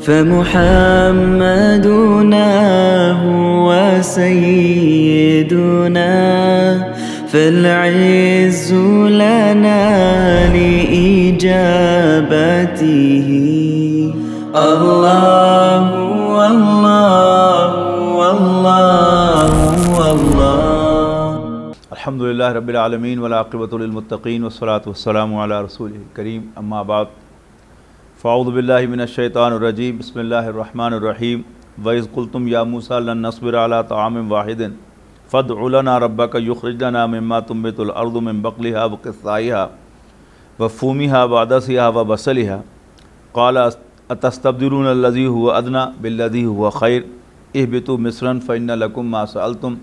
فمحمدنا هو سيدنا فالعز لنا لإجابته الله والله والله والله अल्हम्दुलिल्लाह रब्बिल आलमीन वल आक़िबतु लिल मुत्तक़ीन वस्सलातु वस्सलामु अला रसूलिल करीम अम्मा बाद फ़अऊज़ु बिल्लाहि मिनश शैतानिर रजीम बिस्मिल्लाहिर रहमानिर रहीम व इज़ क़ुल्तुम या मूसा लन नस्बिरा अला तआमिन वाहिदिन फ़दउ लना रब्बका युख़रिज लना मिम्मा तुंबितुल अर्ज़ु मिन बक़लिहा व क़िस्साइहा व फ़ूमिहा व अदसिहा व बसलिहा क़ाल अतस्तब्दिलूना अल्लज़ी हुवा अदना बिल्लज़ी हुवा खैर इहबितू मिस्रन फ़इन्ना लकुम मा सअलतुम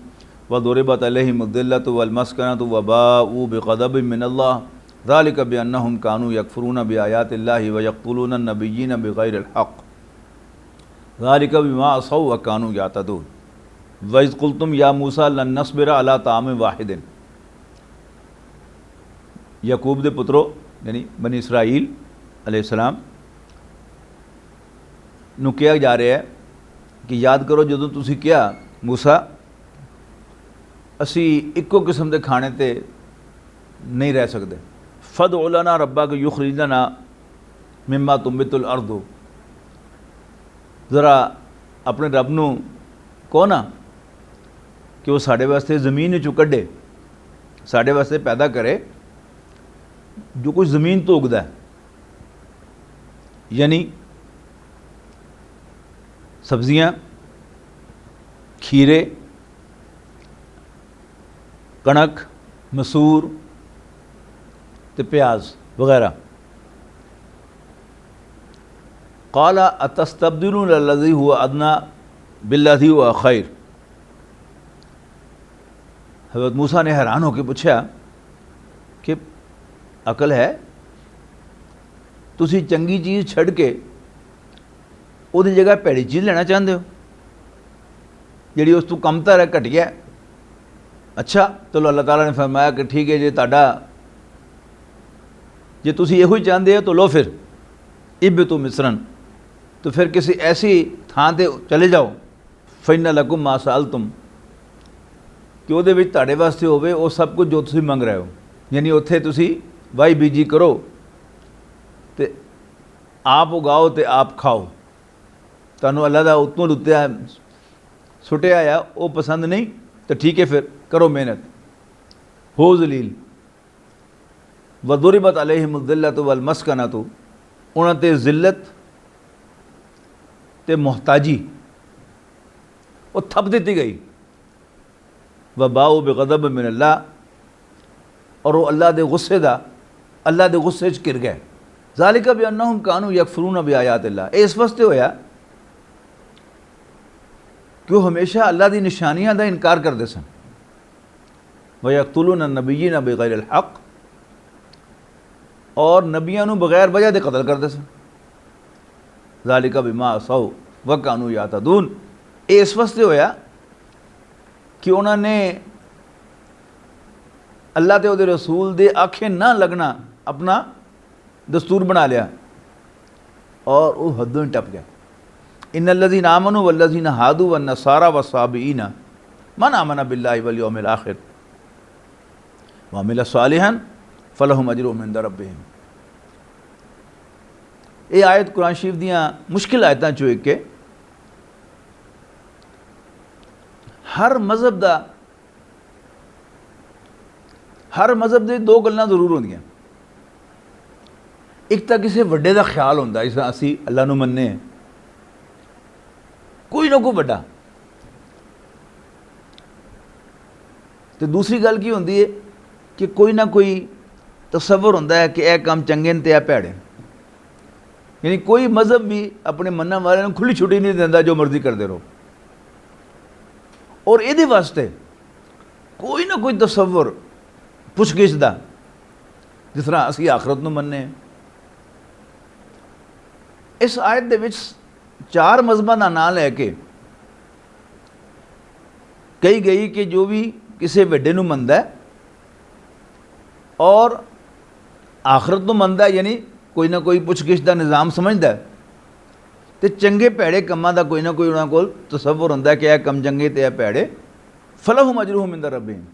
वदुरिबत अलैहिमुद दिल्लतु वल मस्कनतु व बाऊ बिग़ज़बिन मिनल्लाह ज़ालिका बिअन्नहुम कानू यकफ़ुरूना बिआयातिल्लाहि व यक़्तुलूना नबिय्यीना बिग़ैरिल हक़्क़ ज़ालिका बिमा असौ व कानू यातदून व इज़ क़ुल्तुम या मूसा लन नस्बिरा अला तामिन वाहिदिन। याकूब दे पुत्रो यानी बनी इसराइल अलैहिस्सलाम नूं कहा जा रहा है कि याद करो जदों तुसीं कहा मूसा असी इक्को किस्म के खाने ते नहीं रह सकते। फ़दउ लना रब्बका युख़रिज लना मिम्मा तुंबितुल अर्ज़ु, ज़रा अपने रब नूं कहो ना कि वो साढ़े वास्ते ज़मीन चों कढ़े, साढ़े वास्ते पैदा करे जो कुछ ज़मीन तो उगदा है, यानी सब्ज़ियाँ, खीरे, कणक, मसूर ते प्याज वगैरह। क़ाला अतस्तब्दिलूना अल्लज़ी हुवा अदना बिल्लज़ी हुवा खैर। हज़रत मूसा ने हैरान होकर पूछा कि अकल है, तुसी चंगी चीज़ छड़ के उहदी जगह भैड़ी चीज़ लेना चाहते हो जिहड़ी उस तों कमतर है, घटिया। अच्छा चलो अल्लाह ताला ने फरमाया कि ठीक है, जे तुसी यही चाहते हो तो लो फिर इहबितू मिस्रन, तो फिर किसी ऐसी थां ते चले जाओ फ़इन्ना लकुम मा सअलतुम, कि उहदे विच तुहाडे वास्ते होवे वो सब कुछ जो तुसी मंग रहे हो, यानी उत्थे तुसी वाही बीजी करो ते आप उगाओ ते आप खाओ। तुहानूं अल्लाह दा उत्तों उत्ते सुटिया आ वो पसंद नहीं तो ठीक है, फिर करो मेहनत, हो जलील। वदुरिबत अलैहिमुद दिल्लतु वल मस्कनतु, उन्हां ते जिल्लत ते मोहताजी वो थप दी गई। व बाऊ बिग़ज़बिन मिनल्लाह, और वो अल्लाह दे गुस्से दा, अल्लाह दे गुस्से च घिर गए। ज़ालिका बिअन्नहुम कानू यकफ़ुरूना बिआयातिल्लाह, इस वास्ते होया कि वो हमेशा अल्लाह दी निशानियां दा इनकार करते सन। व यक़्तुलूना नबिय्यीना बिग़ैरिल हक़्क़, और नबियां नूं बगैर वजह दे कतल करते सन। ज़ालिका बिमा असौ व कानू यातदून, इस वास्ते होया कि उन्होंने अल्लाह ते उहदे रसूल दे आखे ना लगना अपना दस्तूर बना लिया और वह हदों ही टप गया। इन्नल्लज़ीना आमनू वल्लज़ीना हादू वन्नसारा वस्साबिईना मन आमना बिल्लाहि वल यौमिल आखिर व अमिला सालिहन फलहुम अजरुहुम इंदा रब्बिहिम। ये आयत कुरान शरीफ दियाँ मुश्किल आयतां चों एक के हर मज़हब दे दो गल्लां जरूर होंदियां। एक तो किसी वड्डे दा ख्याल होंदा, इस असी अल्लाह नूं मन्ने कोई ना कोई वड्डा, तो दूसरी गल की होंदी है कि कोई ना कोई तसव्वुर होंदा है कि यह काम चंगे ने ते यह भैड़े। यानी कोई मज़हब भी अपने मनने वाले नूं खुली छुट्टी नहीं देंदा, जो मर्जी करते रहो। और ये वास्ते कोई ना कोई तसव्वुर पुछगिछ दा, जिस तरह असी आखरत नूं मन्ने। इस आयत दे विच चार मज़हबां दा नाम लैके कही गई कि जो भी किसी वड्डे नूं मनदा है और आखरत नूं मनदा है, यानी कोई ना कोई पुछगिछ का निज़ाम समझदा है, तो चंगे भैड़े कमां दा कोई ना कोई उन्हां कोल तसव्वुर हुंदा है कि यह कम चंगे ते यह भैड़े, फलहुम अजरुहुम इंदा रब्बिहिम,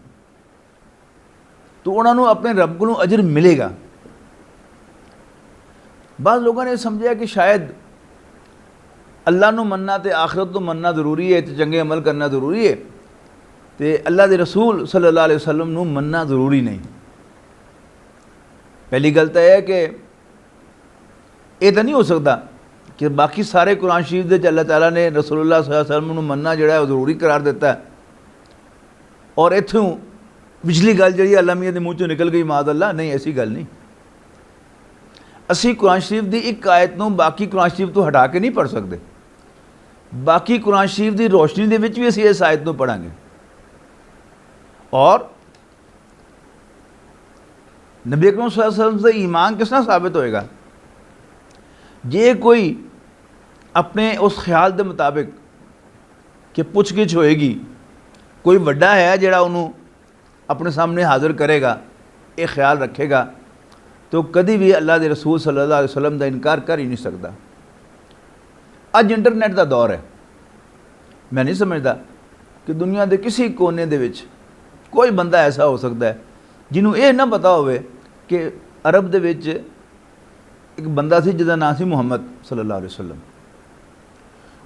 तो उन्होंने अपने रब को अजर मिलेगा। बाद लोगों ने समझा कि शायद अल्लाह नू मनना तो आखिरत नू मनना जरूरी है, तो चंगे अमल करना जरूरी है, तो अल्लाह के रसूल सल्लल्लाहु अलैहि वसल्लम नू मनना जरूरी नहीं। पहली गल तो यह है कि यह तो नहीं हो सकता कि बाकी सारे कुरान शरीफ के अल्लाह ताला ने रसूलुल्लाह सल्लल्लाहु अलैहि वसल्लम नू मनना जिहड़ा है जरूरी करार दिता है, और इत्थों पिछली गल जी अल्लाह मियाँ के मूँह चों निकल गई माद अल्लाह, नहीं ऐसी गल नहीं। असी कुरान शरीफ की एक आयत नू बाकी कुरान शरीफ तो हटा के नहीं पढ़ सकते, बाकी कुरान शरीफ की रोशनी के विच भी असी इस आयत नू पढ़ांगे। और नबी अकरम सल्लल्लाहु अलैहि वसल्लम से ईमान किस तरह साबित होएगा, जे कोई अपने उस ख्याल के मुताबिक कि पुछ गिछ होएगी, कोई वड्डा है जिहड़ा उन्होंने अपने सामने हाजिर करेगा, ये ख्याल रखेगा, तो कभी भी अल्लाह के रसूल सल्लल्लाहु अलैहि वसल्लम का इनकार कर ही नहीं सकता। अज इंटरनेट का दौर है, मैं नहीं समझता कि दुनिया के किसी कोने दे विच कोई बंदा ऐसा हो सकता है जिन्होंने ये ना पता होवे कि अरब दे विच एक बंदा सी जिसका नाम सी मुहम्मद सल्लल्लाहु अलैहि वसल्लम।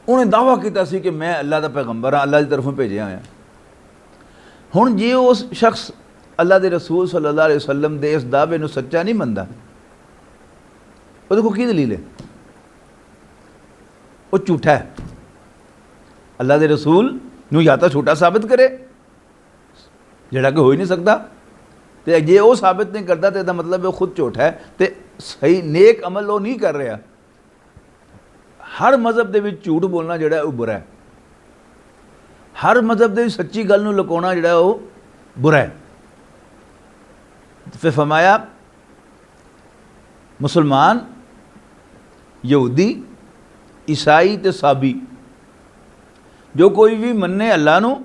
उन्हें दावा किया सी कि मैं अल्लाह का पैगंबर हाँ, अल्लाह की तरफों भेजे आया। हुण जे उस शख्स अल्लाह के रसूल सल्लल्लाहु अलैहि वसल्लम दे इस दावे नूं सच्चा नहीं मनदा, वो देखो की दलील है, वो झूठा है। अल्लाह के रसूल नूं या तो झूठा साबित करे, जिहड़ा कि हो ही नहीं सकता, तो जे वो साबित नहीं करता तो इसका मतलब वो खुद झूठा है, तो सही नेक अमल वो नहीं कर रहा। हर मजहब के विच झूठ बोलना जिहड़ा वो बुरा है, हर मजहब के सच्ची गल नूं लुकाउणा जिहड़ा वो बुरा है। फिर फरमाया मुसलमान, यहूदी, ईसाई ते साबी जो कोई भी मन्ने अल्लाह नूं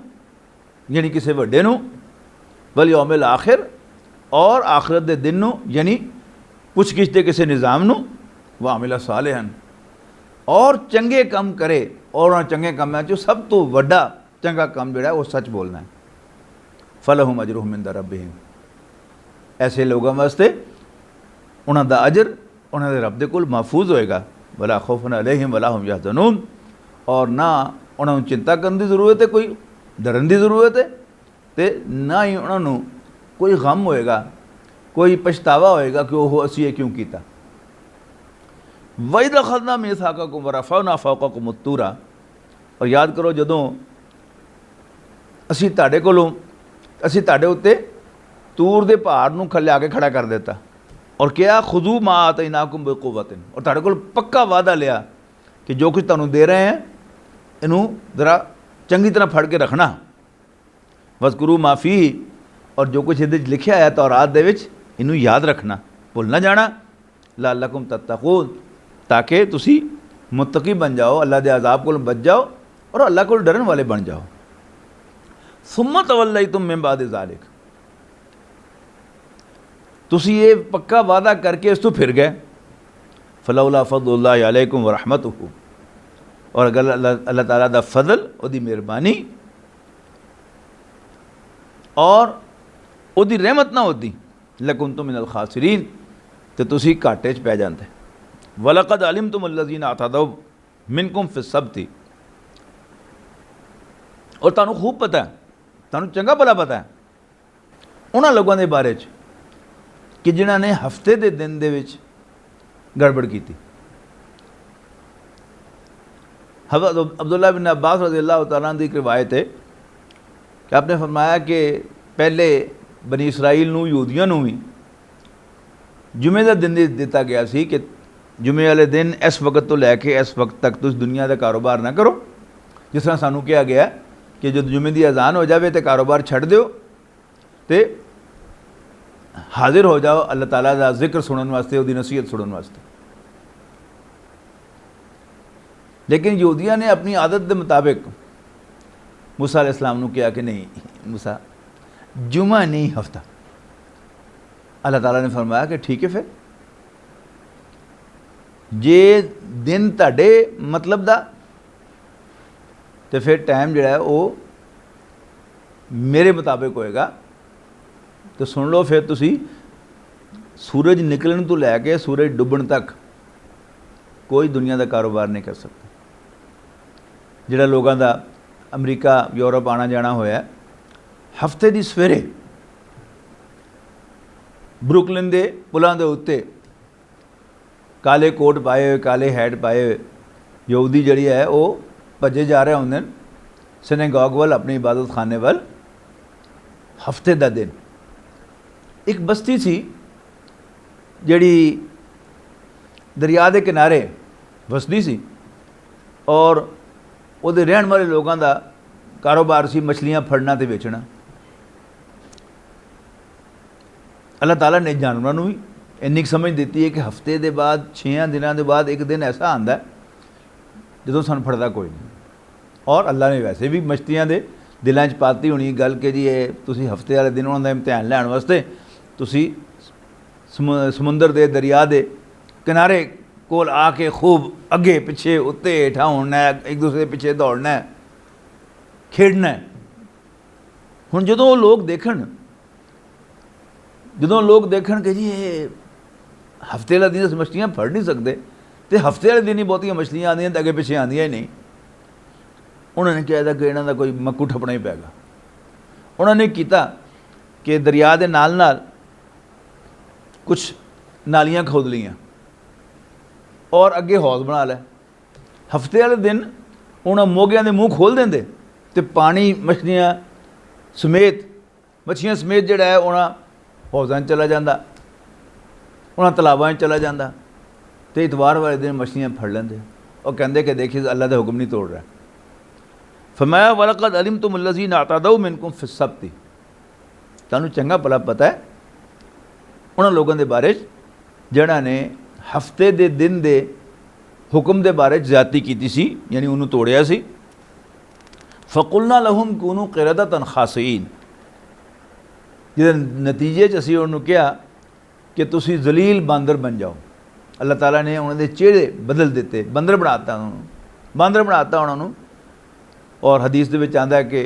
यानी किसी वड्डे नूं, वल यौमिल आखिर और आखिरत दे दिन नूं यानी पुछ गिछ दे किसी निज़ाम नूं, व आमिला सालिहन और चंगे काम करे, और उन्हां चंगे कामां चों सब तो वड्डा चंगा काम जिहड़ा वो सच बोलना है। फलहुम अजरुहुम इंदा रब्बिहिम, ऐसे लोगों वास्ते उन्हां दा अजर उन्हां दे रब दे कोल महफूज होएगा। वला खौफुन अलैहिम वला हुम यहज़नून, और ना उन्होंने चिंता करने की जरूरत है, कोई डरन की जरूरत है, तो ना ही उन्होंने कोई गम होएगा, कोई पछतावा होएगा कि वह असी ये क्यों किया। वइज़ अख़ज़ना मीसाक़कुम व रफ़अना फ़ौक़कुम अत-तूरा, और याद करो जदों असी तुहाडे कोलों असी तुहाडे उत्ते तूर दे पहाड़ नूं लिया के खड़ा कर दिता, और क्या खुदू मा आतैनाकुम बिक़ुव्वतिन, और तुहाडे कोल पक्का वादा लिया कि जो कुछ तुहानूं दे रहे हैं इनू ज़रा चंगी तरह फड़ के रखना। वज़कुरू माफ़ी, और जो कुछ इहदे लिखा है तौरात दे विच इनू याद रखना, भुल ना जाना। लअल्लकुम तत्तक़ून, ताकि तुसी मुत्तकी बन जाओ, अल्लाह के अज़ाब को बच जाओ और अल्लाह को डरन वाले बन जाओ। सुम्मा तवल्लैतुम मिन बादि ज़ालिक, तुसी ये पक्का वादा करके इस तो फिर गए। फलौला फ़ज़लुल्लाहि अलैकुम व रहमतुहु, और अगर अल्लाह ताला दा फजल उहदी मेहरबानी और उहदी रहमत ना होती, लकुंतुम मिनल खासिरीन, तो तुसी घाटे च पै जाते। वलक़द अलिमतुम अल्लज़ीना अतदौ मिनकुम फ़िस्सब्ति, और तुहानूं खूब पता है, तुहानूं चंगा भला पता है उन्हां लोगों के बारे च कि जिन्हां ने हफ्ते के दिन दे विच गड़बड़ की। हज़रत अब्दुल्लाह बिन अब्बास रज़ियल्लाहु तआला अन्हु की रिवायत है कि आपने फरमाया कि पहले बनी इसराइल नूं यहूदियों नूं भी जुमे का दिन दिता गया सी कि जुमे वाले दिन इस वक्त तो लैके इस वक्त तक तुम दुनिया का कारोबार ना करो। जिस तरह सानू कहा गया कि जो जुमे की अजान हो जाए तो कारोबार छड़ दो, तो हाजिर हो जाओ अल्लाह ताला का जिक्र सुनने वास्ते, उसकी नसीहत सुनने वास्ते। लेकिन यहूदिया ने अपनी आदत के मुताबिक मूसा अलैहिस्सलाम नूं कहा कि नहीं मूसा, जुमा नहीं हफ्ता। अल्लाह ताला ने फरमाया कि ठीक है, फिर जे दिन तुहाडे मतलब दा तो फिर टाइम जिहड़ा है वो मेरे मुताबिक होएगा। तो सुन लो, फिर तुसी सूरज निकलण तो लैके सूरज डुबण तक कोई दुनिया का कारोबार नहीं कर सकता। जिहड़ा लोगों का अमरीका यूरोप आना जाना होया, हफ्ते की सवेरे ब्रुकलिन के पुलों के उत्ते काले कोट पाए हुए, काले हैट पाए हुए यहूदी जिहड़ी है वो भजे जा रहे होंदे सिनेगॉग वाल, अपनी इबादत खाने वाल। हफ्ते का दिन एक बस्ती सी जिहड़ी दरिया के किनारे वसदी सी और उहदे रहण वाले लोगों का कारोबार सी मछलियां फड़ना ते बेचना। अल्लाह ताला ने जानवरों को भी इन्नी समझ दी है कि हफ्ते के बाद 6 दिनों के बाद एक दिन ऐसा आता है जो सन फड़ता कोई नहीं। और अल्लाह ने वैसे भी मछलियां दे दिलों च पाती होनी गल कि जी ये तुसी हफ्ते वाले दिन उन्होंने इम्तिहान लैण वास्ते तुसी समुंदर के दरिया के किनारे कोल आके खूब अगे पिछे उत्ते हेठा होना है, एक दूसरे पिछे दौड़ना है, खेडना है। हुण जदों लोग देखण कि जी ये हफ्ते वाले दिन मछलियां फड़ नहीं सकते तो हफ्ते वाले दिन ही बहुतियां मछलियां आदियां तो अगे पिछे आदियां ही नहीं। उन्होंने कहा कि इन्हों का कोई मक्कू ठपना ही पैगा। उन्होंने किया कि दरिया के नाल नाल कुछ नालियां खोद लियां और अगे हौज बना लिया। हफ्ते वाले दिन उन्होंने मोगियां के मूँह खोल देंगे तो पानी मछलियां समेत मच्छियां समेत जोड़ा है उन्होंने हौजा चला जाता, उन्होंने तलाबा चला जाता। तो इतवार वाले दिन मछलियां फड़ लेंगे और कहते कि देखिए अल्लाह का हुक्म नहीं तोड़ रहा। फरमाया वलक़द अलिमतुम अल्लज़ीना अतदौ मिनकुम फ़िस्सब्ति, तुहानू चंगा भला पता है उन्होंने लोगों के बारे जिन्हां ने हफ्ते के दिन के हुक्म के बारे ज़्यादती की सी, यानी उन्होंने तोड़िया सी। फ़कुलना लहुम कूनू क़िरदतन ख़ासिईन, जिहदे नतीजे च असीं उन्होंने कहा कि तुसी जलील बांदर बन जाओ। अल्लाह ताला ने उन्होंने चेहरे बदल दिते, बंदर बनाता उन्होंने, बांदर बनाता उन्होंने। और हदीस दे विच आंदा है कि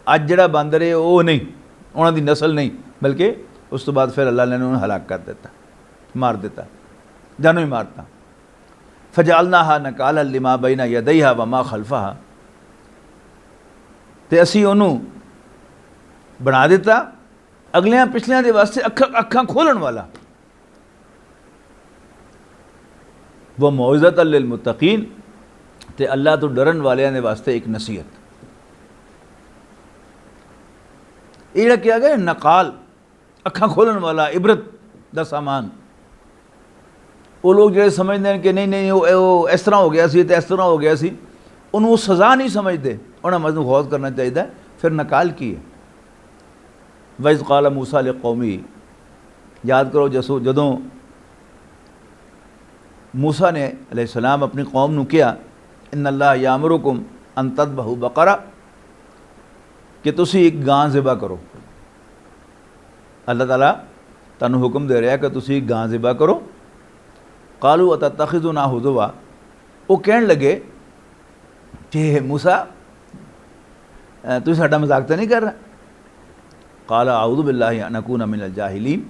अज जिहड़ा बांदर है वो नहीं, उन्होंने नस्ल नहीं, बल्कि उस तो बाद फिर अल्लाह ने उन्होंने हलाक कर दिता, मार दिता, जानों ही मारता। फजालनाहा नकाला लिमा बैना यदैहा व मा खल्फहा, ते असीं उन्होंने बना दिता अगलियां पिछलियां दे वास्ते अखां खोलण वाला। वह मौइज़तन लिल मुत्तकीन, ते अल्लाह तो डरन वालियां दे वास्ते एक नसीहत। ये जिहड़ा किया गया नकाल, अखां खोलन वाला, इबरत दा सामान। वो लोग जो समझते हैं कि नहीं नहीं वो इस तरह हो गया सी तो इस तरह हो गया सी, उन्होंने सज़ा नहीं समझते, उन्हें मज़मून गौर करना चाहिए। फिर नकाल की है। वइज़ क़ाल मूसा लिक़ौमी, याद करो जदों मूसा ने अलैहिस्सलाम अपनी कौम नूं किया इन्नल्लाह यामुरुकुम अन तज़बहू बक़रा, कि तुसी एक गां ज़िबा करो। अल्लाह ताला तुहानू हुक्म दे रहा है कि तुसी एक गां ज़िबा करो। क़ालू अतत्तख़िज़ुना हुज़ुवा, वो कहन लगे कि मूसा तू साडा मजाक तो नहीं कर रहा। क़ाल अऊज़ु बिल्लाहि अन अकूना मिनल जाहिलीन,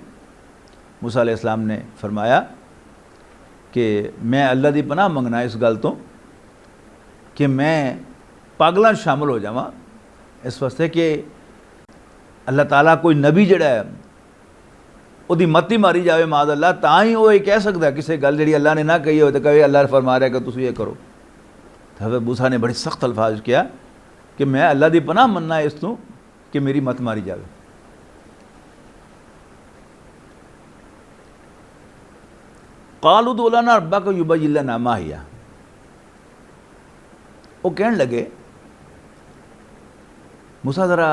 मूसा अलैहिस्सलाम ने फरमाया कि मैं अल्लाह की पनाह मंगना इस गल तो कि मैं पागलों शामिल हो जावां, इस वास्ते कि अल्लाह ताला कोई नबी जिहड़ा है उहदी मती मारी जाए माद अल्लाह, तां ही वो ये कह सकता किसी गल जी अल्लाह ने ना कही हो तो कहे अल्लाह फरमा रहा है कि तुसीं ये करो। तो हज़रत मूसा ने बड़ी सख्त अल्फाज किया कि मैं अल्लाह की पनाह मनना है इस तों कि मेरी मत मारी जाए। क़ालू उदउ लना रब्बका युबय्यिन लना मा हिया, वो कहन लगे मूसा ज़रा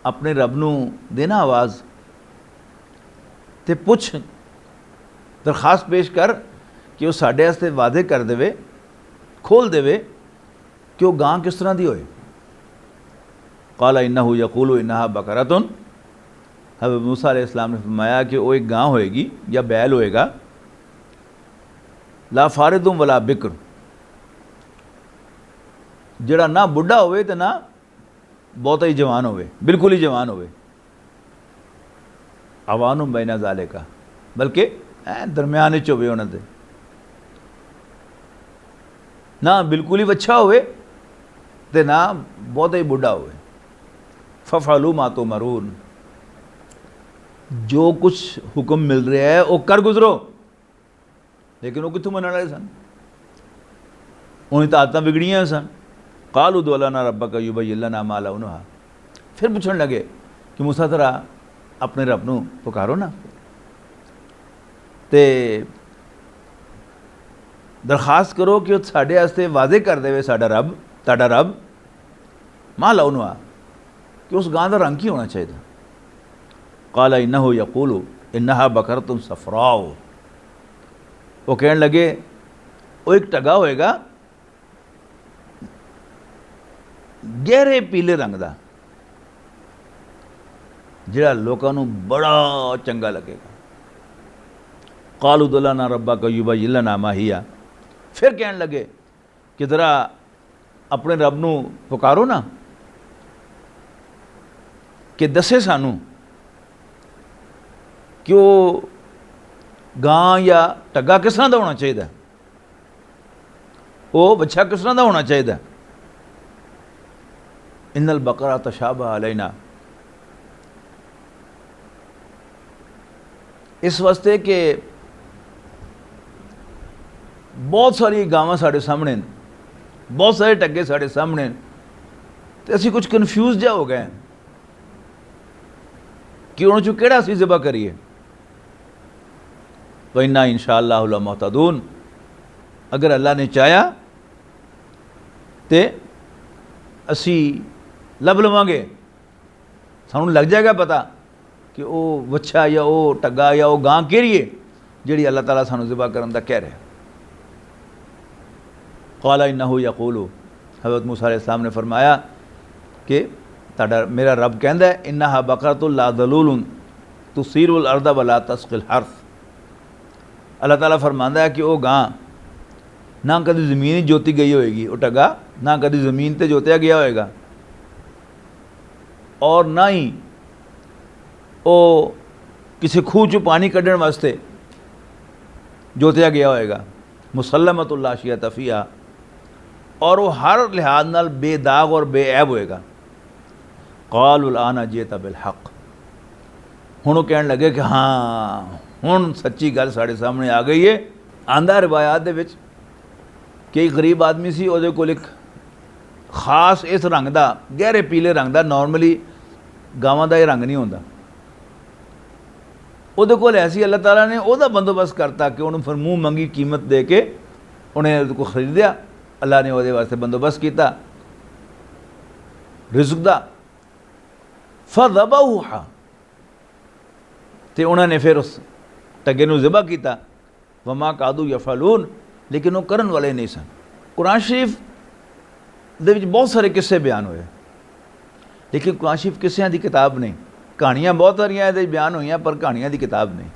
अपने रब नूं देना आवाज़ ते पुछ, दरखास्त पेश कर कि वह साढ़े वास्ते वादे कर देवे, खोल देवे कि वह गां किस तरह की होए। क़ाल इन्नहु यक़ूलु इन्नहा बकरतुन, हज़रत मूसा अलैहिस्सलाम ने फरमाया कि वो एक गां होएगी या बैल होएगा। ला फारिदुम वला बिक्र, जिहड़ा ना बुढ़ा होवे ते ना बहुता ही जवान होवे, बिल्कुल ही जवान होवे। अवानुम बैना ज़ालिका, बल्कि दरम्यान च होवे उन्हां दे, ना बिल्कुल ही बच्चा होवे ते ना बहुता ही बुढ़ा होवे। फफअलू मा तुमरून, जो कुछ हुक्म मिल रहा है वो कर गुजरो। लेकिन वो कितों मनण वाले सन, उन्हें तो आदतां बिगड़ियां सन। कालू उदु लना रब्बका युबय्यिन लना मा लौनुहा, फिर पूछण लगे कि मूसा तरा अपने रब नूं पुकारो ना, ते दरखास्त करो कि साडे वास्ते वादे कर देवे साडा रब, ताडा रब। मा लौनुहा, कि उस गां दा रंग की होना चाहिए। काला इन्नहु यकूलु इन्नहा बकरतुन सफराओ, वो कहने लगे वो एक टगा होएगा गहरे पीले रंग का, जिहड़ा लोकां नूं बड़ा चंगा लगेगा। कालू उदु लना रब्बका युबय्यिन लना मा हिया, फिर कहने लगे कि जरा अपने रब नूं पुकारो ना कि दसे सानू कि वो गां या टग्गा किस तरह का होना चाहिए, वो बच्चा किस तरह का होना चाहिए। इन्नल बकरा तशाबा अलैना, इस वास्ते कि बहुत सारी गावां साढ़े सामने, बहुत सारे टग्गे साढ़े सामने, तो असी कुछ कन्फ्यूज जा हो गए कि उन्होंने चो केड़ा असी ज़िबा करिए। तो इन्ना इंशाअल्लाहु लमुहतदून, अगर अल्लाह ने चाहा तो असी लब लवांगे, सानू लग जाएगा पता कि वो वच्छा या वो टग्गा या वो गां केड़ी है जिहड़ी अल्लाह ताला सानू ज़िबा करन दा कह रहा। क़ाला इन्नहु यक़ूलु, हज़रत मूसा अलैहिस्सलाम ने फरमाया कि ताड़ा मेरा रब कहंदा है इन्नहा बकरतुन ला ज़लूलुन तुसीरुल अर्द वला तस्क़िल हर्स। अल्लाह ताला फरमांदा है कि वो गां ना कभी ज़मीन ही जोती गई होएगी, वो टगा ना कभी ज़मीन ते जोतिया गया होएगा, और ना ही वो किसी खूह चो पानी कढ़ने वास्ते जोतिया गया होएगा। मुसल्लमतुन ला शियता फ़ीहा, और वो हर लिहाज नाल बेदाग और बेऐब होएगा। क़ालुल आना जिता बिल हक़, हुण कहने लगे कि हाँ हुण सच्ची गल साढ़े सामने आ गई है। आंदा रिवायात दे विच कि एक गरीब आदमी सी, उहदे कोल एक खास इस रंग का गहरे पीले रंग का, नॉर्मली गावां दा ये रंग नहीं होंदा, उहदे कोल ऐसी अल्लाह ताला ने उहदा बंदोबस्त करता कि उन्होंने फिर मुँह मंगी कीमत दे के उन्हें उहदे को खरीदिया। अल्लाह ने उहदे वास्ते बंदोबस्त किया रिज़्क़ दा। फ़ज़बहुहा, तो उन्होंने फिर उस टगे नूं ज़िबा किया। वमा कादू यफ़अलून, लेकिन वो करन वाले नहीं सन। कुरान शरीफ दे विच बहुत सारे किस्से बयान हुए, लेकिन कुरान शरीफ किस्सियां दी किताब नहीं। कहानियां बहुत सारियां इहदे बयान हुई, पर कहानियां दी किताब नहीं।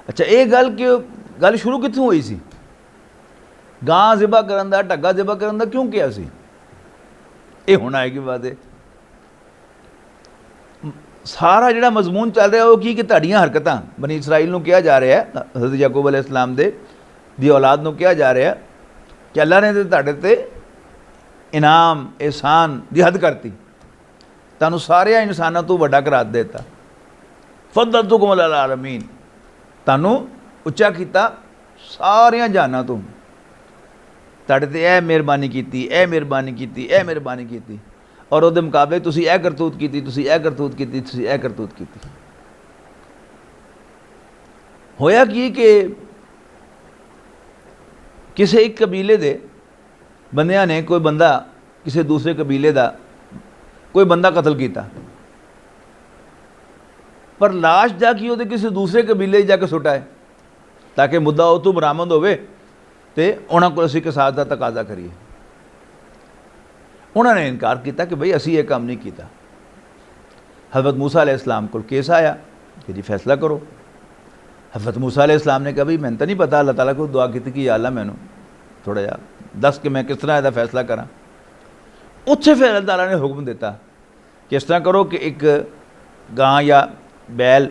अच्छा, ये गल शुरू कित्थों हुई सी? गां ज़िबा करन दा, टग्गा ज़िबा करन दा क्यों किया सी? ये हुण आएगी बात है। सारा जिहड़ा मजमून चल रहा है वो कि तुहाडीआं हरकतां बनी इसराइल नूं कहा जा रहा है, हज़रत याकूब अलैहिस्सलाम दी औलाद नूं कहा जा रहा है कि अल्लाह ने तुहाडे ते इनाम एहसान दी हद करती, तुहानूं सारे इंसानां तों वड्डा करार देता। फ़ज़्ज़लतुकुम अलल आलमीन, तुहानूं उच्चा कीता सारियां जहानां तों, तुहाडे ते ए मेहरबानी कीती, ए मेहरबानी कीती, ए मेहरबानी कीती, और उहदे मुकाबले तुसीं ए करतूत कीती, तुसीं ए करतूत कीती, तुसीं ए करतूत कीती। होया कि किसी एक कबीले दे बंदियां ने कोई बंदा किसी दूसरे कबीले का कोई बंदा कतल किया, पर लाश जाके वो किसी दूसरे कबीले जाके सुटाए ताकि मुद्दा उतों बरामद होवे ते उन्हां कोल असीं किसास दा तकाजा करिए। उन्होंने इनकार किया कि भाई असी ये काम नहीं किया। हज़रत मूसा अलैहिस्सलाम को केस आया कि जी फैसला करो। हज़रत मूसा अलैहिस्सलाम ने कहा भी मैंने तो नहीं पता, अल्लाह ताला को दुआ की थी कि या अल्लाह मैनू थोड़ा जा दस कि मैं किस तरह इसका फैसला करा। उत्थे फिर अल्लाह ताला ने हुक्म दिता कि इस तरह करो कि एक गां या बैल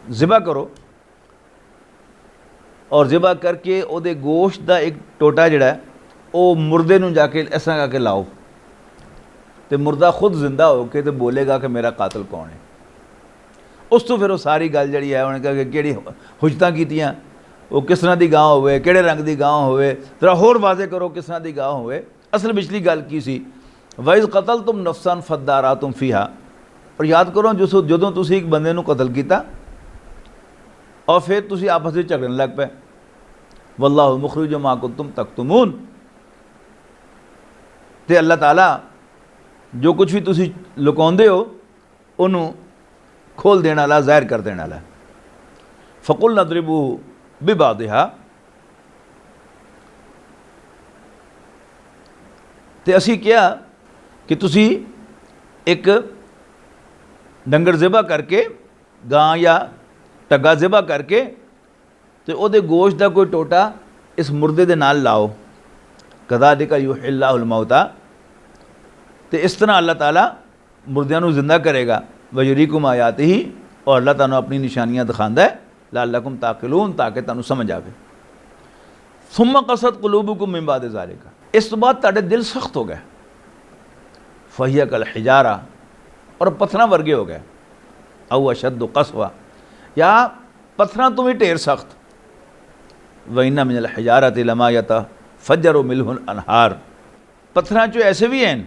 ज़िबा करो और ज़िबा करके उहदे गोश्त का एक टोटा जिहड़ा है वो मुर्दे नूं जाके इस तरह करके लाओ, तो मुर्दा खुद जिंदा होके तो बोलेगा कि मेरा कातिल कौन है। उस तो फिर वो सारी गल जी है उन्हें कहा कि किहड़ी हुजतां कीतियां, वो किस तरह की गां होवे, किहड़े रंग की गां होवे, जरा होर वाजे करो किस तरह की गां होवे। असल पिछली गल की सी वइज़ कतल तुम नफसन फद्दारा तुम फीहा, और याद करो जदों तुसीं एक बंदे नूं कतल किया और फिर तुसीं आपस में झगड़न लग पे, वल्लाहु मुखरिजु मा कुंतुम तक्तुमून, ते अल्लाह ताला जो कुछ भी तुसीं लुकाउंदे हो उन्होंने खोल देने वाला, ज़ाहिर कर देने वाला। फ़कुल नदरिबू बिबादिहा, ते असी क्या कि तुसी एक डंगर ज़िबा करके गां या टग्गा ज़िबा करके तो उहदे गोश्त का कोई टोटा इस मुर्दे दे नाल लाओ। कज़ालिका युहिल्लाहुल मौता, तो इस तरह अल्लाह ताला मुर्दियां नूं जिंदा करेगा। वयुरीकुम आयातिही, और अल्लाह तुहानूं अपनी निशानियां दिखांदा है, लअल्लकुम ताक़िलून, ताकि तुहानूं समझ आवे। सुम्मा क़सत क़ुलूबुकुम मिन बादि ज़ालिका, इस तो बाद तुहाडे दिल सख्त हो गए। फ़हिया कल हिजारा, और पत्थरां वर्गे हो गए। औ अशद्दु क़स्वा, या पत्थरां तो भी ढेर सख्त। व इन्ना मिनल हिजारति लमा यतफ़ज्जरु मिन्हुल अनहार, पत्थरां चो ऐसे भी हैं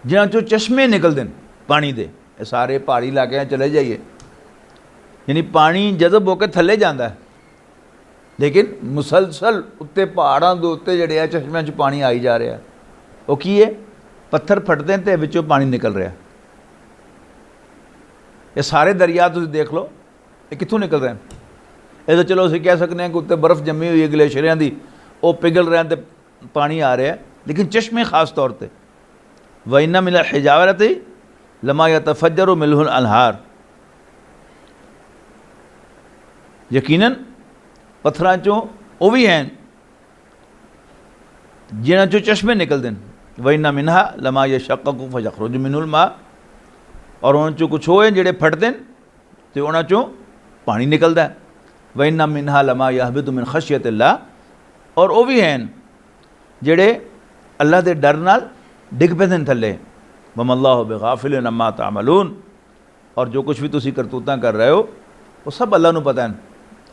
जिन्हां चो चश्मे निकलते हैं पानी दे। सारे पहाड़ी इलाके चले जाइए, यानी पानी जज़ब होकर थले जाता है, लेकिन मुसलसल उत्ते पहाड़ों के उत्ते जिहड़े आ चश्मिਆਂ 'ਚ पानी आई जा रहा है। वो की है, पत्थर फटते हैं तो विचों पानी निकल रहा है। ये सारे दरिया तुसीं देख लो, ये कित्थों निकल रहे हैं। ये तो चलो असीं कह सकते हैं कि उत्ते बर्फ़ जमी हुई है ग्लेशियरां दी, वो पिघल रहे हैं तो पानी आ रहा है, लेकिन चश्मे खास तौर पर। व इन्ना मिनल हिजारति लमा यतफ़ज्जरु मिन्हुल अनहार, यकीनन पत्थरां चों वो भी हैं जिन्हां चों चश्मे निकलते हैं। व इन्ना मिन्हा लमा यशक़्क़क़ु फ़यख़रुजु मिन्हुल मा, और उन्हां चों कुछ वो हैं जिहड़े फटते हैं तो उन्हां चों पानी निकलता है। व इन्ना मिन्हा लमा यहबितु मिन ख़श्यतिल्लाह, और वो भी हैं जिहड़े अल्लाह के डर नाल डिग पैंदे ने थले। वमल्लाहु बिगाफिलिन अम्मा तामलून, और जो कुछ भी तुसीं करतूतां कर रहे हो वो सब अल्लाह नूं पता है,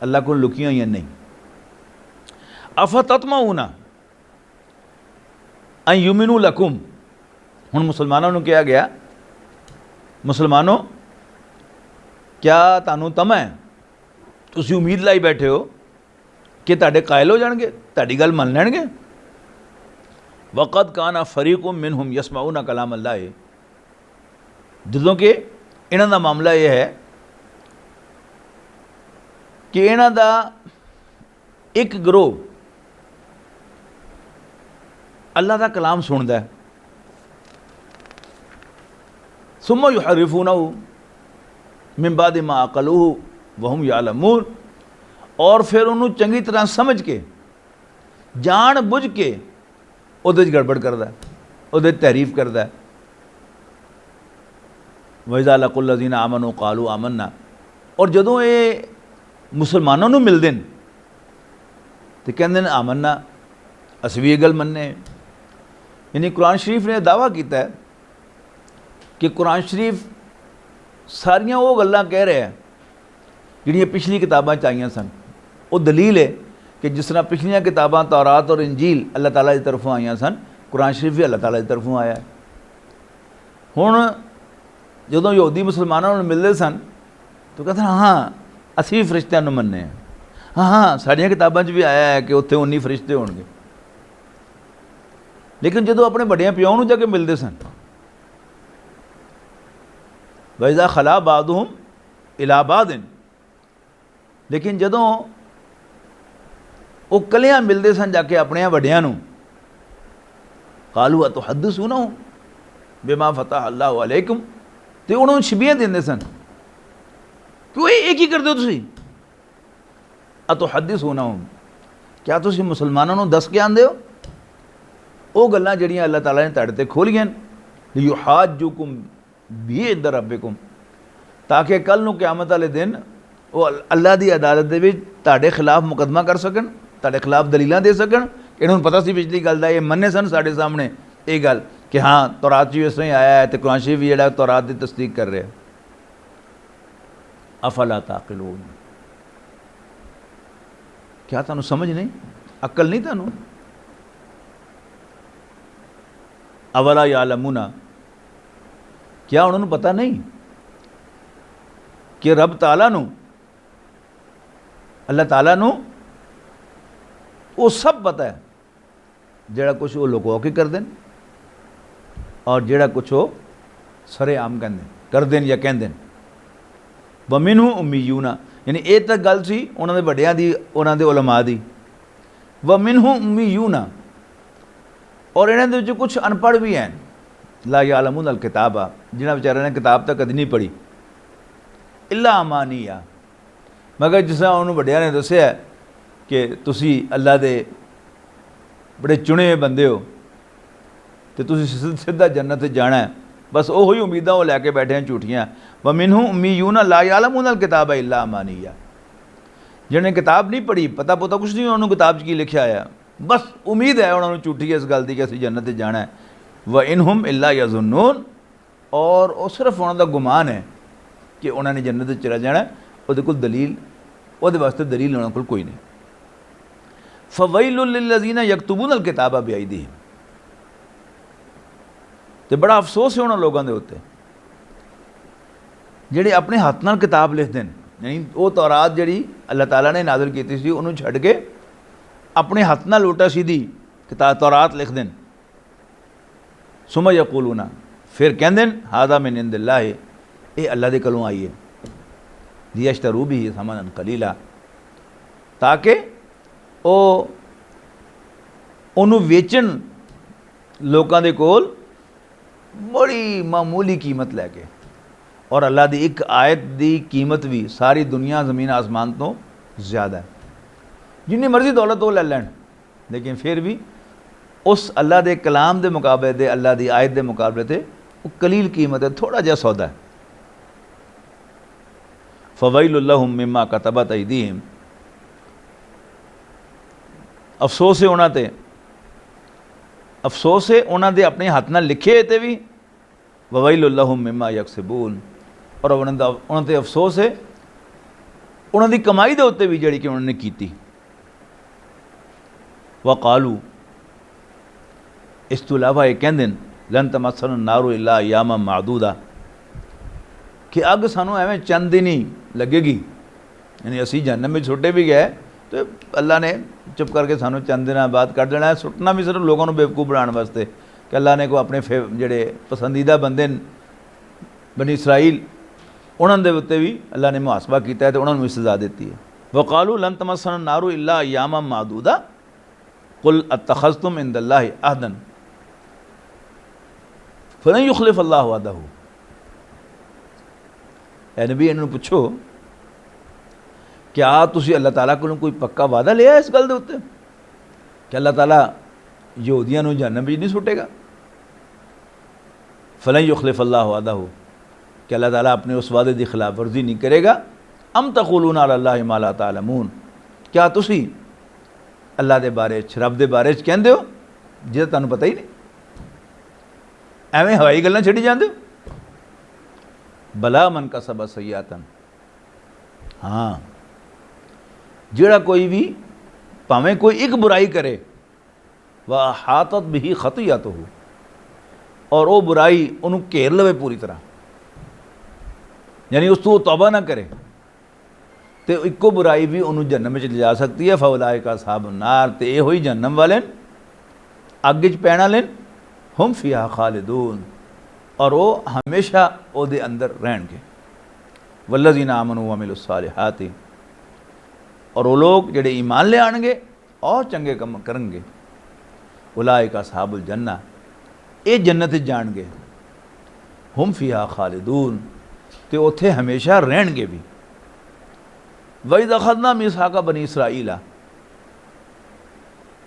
अल्लाह को लुकियां हुई नहीं। अफ़ततमऊना अन युमिनू लकुम, हुण मुसलमानों नूं कहा गया, मुसलमानों क्या तुहानूं तमा है, तुसीं उम्मीद लाई बैठे हो कि तुहाडे कायल हो जाणगे, तुहाडी गल मन लैणगे। वक़द काना फ़रीक़ुम मिनहुम यसमाऊना कलाम अल्लाह, जदों कि इन्हां दा मामला यह है कि इन्हां दा एक गिरोह अल्लाह का कलाम सुनता है। सुम्मा युहर्रिफूनहु मिन बादि मा अक़लूहु वहुम यालमून, और फिर उन्होंने चंगी तरह समझ के जान बुझ के उहदे गड़बड़ करता है, उहदे तारीफ करता है। वइज़ा लक़ुल लज़ीना आमनू क़ालू आमन्ना, और जदों ये मुसलमानों नूं मिलदे ने तो कहंदे ने आमन्ना, असीं भी ये गल मन्ने। यानी कुरान शरीफ ने दावा किया है कि कुरान शरीफ सारियां वो गल्लां कह रहा है जिहड़ियां पिछली किताबां च आईयां सन। वो दलील है कि जिस तरह पिछलियां किताबां तौरात और इंजील अल्लाह ताला की तरफों आईयां सन, कुरान शरीफ भी अल्लाह ताला की तरफों आया है। हुण जदों यहूदी मुसलमानों नूं मिलदे सन तो कहते हाँ असीं भी फरिश्तियां नूं मन्ने हैं, हाँ साड़ियां किताबां च भी आया है कि उत्थे 19 फरिश्ते होणगे। लेकिन जदों अपने बड़ियां पिओ नूं जाके मिलदे सन, वइज़ा खला बादुहुम इला बादिन, लेकिन जदों वो कलियां मिलते सन जाके अपने वड्डियां नूं, कालू अतुहद्दिसूनहुम बिमा फतह अल्लाहु अलैकुम, तो उन्होंने छबियां देंदे सन क्यों एक ही करते हो तुसी? अतुहद्दिसूनहुम, क्या तुसी मुसलमानों को दस के आंदे हो वो गल्लां जिहड़ियां अल्लाह ताला ने तुहाडे ते खोलियां लियुहाज्जुकुम बिही इंद रब्बिकुम, ताकि कल नूं क़यामत वाले दिन वो अल्लाह की अदालत दे विच तुहाडे खिलाफ मुकदमा कर सकन, तुहाडे खिलाफ दलीलां दे सकन। इन्हां नूं पता सी पिछली गल दा, ये मन्ने सन साडे सामने ये गल कि हाँ तौरात च भी इस तरह ही आया है तो कुरान शरीफ भी जिहड़ा तौरात की तस्दीक कर रहा है। अफला ताक़िलून, क्या तुहानूं समझ नहीं, अक्ल नहीं तुहानूं? अवला यालमूना, क्या उन्होंने पता नहीं कि रब ताला नूं, अल्लाह ताला नूं वो सब पता है, जेड़ा कुछ वो लुको के कर देन और जेड़ा कुछ वो सरे आम कहते कर देन या कहते हैं। वमिनहु उम्मीयूना, यानी ये तो गल सी उन्होंने वड्डियां दी, उन्होंने उलमा दी। वमिनहु उम्मीयूना, और इन्होंने कुछ अनपढ़ भी हैं, ला यालमून अल किताबा, जिन्होंने बेचारे ने किताब तक कदी नहीं पढ़ी, इल्ला अमानिया, मगर जिस तरह उन्होंने वड्डियां ने दस्सिया कि तुसी अल्लाह दे बड़े चुने हुए बंदे हो तो तुसी सीधा जन्नत जाना है, बस वही उम्मीदां वो लैके बैठे हैं झूठियाँ। वमिनहु उम्मीयूना ला यालमून अल किताबा इल्ला अमानिया, जिन्हें किताब नहीं पढ़ी, पता पुता कुछ नहीं उन्होंने किताब च की लिखा आया, बस उम्मीद है उन्होंने झूठी है इस गल की कि असीं जन्नत जाना है। व इनहुम इल्ला यज़ुन्नून, और वो सिर्फ उन्होंने गुमान है कि उन्होंने जन्नत चला जाना है, वो कोई दलील, वो वास्ते दलील उन्होंने कोल कोई नहीं। फ़वैलुल लिल्लज़ीना यक्तुबून अल किताबा बिअयदीहिम, तो बड़ा अफसोस है उन्होंने लोगों के उत्ते जिहड़े अपने हाथ नाल किताब लिखते हैं, यानी वो तौरात जिहड़ी अल्लाह ताला ने नाज़िल की सी उन्होंने छड्ड के अपने हाथ नाल उल्टा सीधी किताब तौरात लिख दें। सुम्मा यक़ूलूना, फिर कहंदे हादा मिन इंदिल्लाह, ये अल्लाह दे कोलों आई है, लियश्तरू बिही समनन कलीला, ताकि वो उन्हों वेचन लोगों के कोल बड़ी मामूली कीमत लैके, और अल्लाह की एक आयत की कीमत भी सारी दुनिया ज़मीन आसमान तो ज़्यादा है। जिन्नी मर्जी दौलत वो ले लैन, लेकिन फिर भी उस अल्लाह के कलाम के मुकाबले दे, अल्लाह की आयत के मुकाबले ते वो कलील कीमत है, थोड़ा जहा सौदा है। फ़वैलुल लहुम मिम्मा कतबत अयदीहिम, अफसोस है उन्होंने, अफसोस है उन्होंने अपने हाथ नाल लिखे ते भी, ववैलुल लहुम मिम्मा यक्सिबून, और उन्होंने अफसोस है उन्होंने कमाई के उत्ते भी जिहड़ी कि उन्होंने की। वक़ालू, इस तो इलावा ये कहते हैं लन तमस्सना नारु इल्ला अय्यामन मादूदा, कि अग सानू एवं चंद दिन ही लगेगी, यानी असी जहन्नम में छुट्टे भी गए तो अल्लाह ने चुप करके सानू चंद दिन बाद कट देना है। सुटना भी सिर्फ लोगों को बेवकूफ़ बनाने वास्ते कि अल्लाह ने को अपने जेड़े पसंदीदा बंदे बनी इसराइल उन्होंने उत्ते भी अल्लाह ने मुहासबा किया है तो उन्होंने भी सज़ा दी है। वक़ालू लन तमस्सना नारु इल्ला अय्यामन मादूदा कुल अत्तख़ज़्तुम इंदल्लाहि अहदन फलन युख़्लिफ़ अल्लाहु वअदहू, ए नबी इन्होंने पूछो क्या तुसी अल्लाह ताला को कोई पक्का वादा लिया इस गल के उत्ते कि अल्लाह ताला यहूदियों को जहन्नम में नहीं सुटेगा? फलन युख़्लिफ़ अल्लाहु वअदहू, कि अल्लाह ताला अपने उस वादे की खिलाफ वर्जी नहीं करेगा। अम तक़ूलूना अलल्लाहि मा ला तालमून, क्या तुसी अल्लाह के बारे रब के बारे कहते हो जो तुहानूं पता ही नहीं, एवें हवाई गल्लां छड्डी जांदे हो। भला मन कसब सय्यातन, हाँ जिहड़ा कोई भी भावें कोई एक बुराई करे, वह हातत बिही खतियतहू, और वो बुराई उन्होंने घेर लवे पूरी तरह, यानी उस तो तौबा ना करे तो इको बुराई भी उन्होंने जहन्नम में ले जा सकती है। फौलाइका अस्हाबुन नार, तो ये हुई जहन्नम वाले अग च पैण वाले, हुम फीहा खालिदून, और वो हमेशा उहदे अंदर रहणगे। वल्लज़ीना आमनू व अमिलुस सालिहाति, और वो लोग जिहड़े ईमान ले आएंगे और चंगे कम करेंगे, उलाइका अस्हाबुल जन्ना, ये जन्नत जाणगे। हुम फीहा खालिदून, तो उत्थे हमेशा रहणगे भी। वइज़ अख़ज़ना मीसाक़ा बनी इसराईला,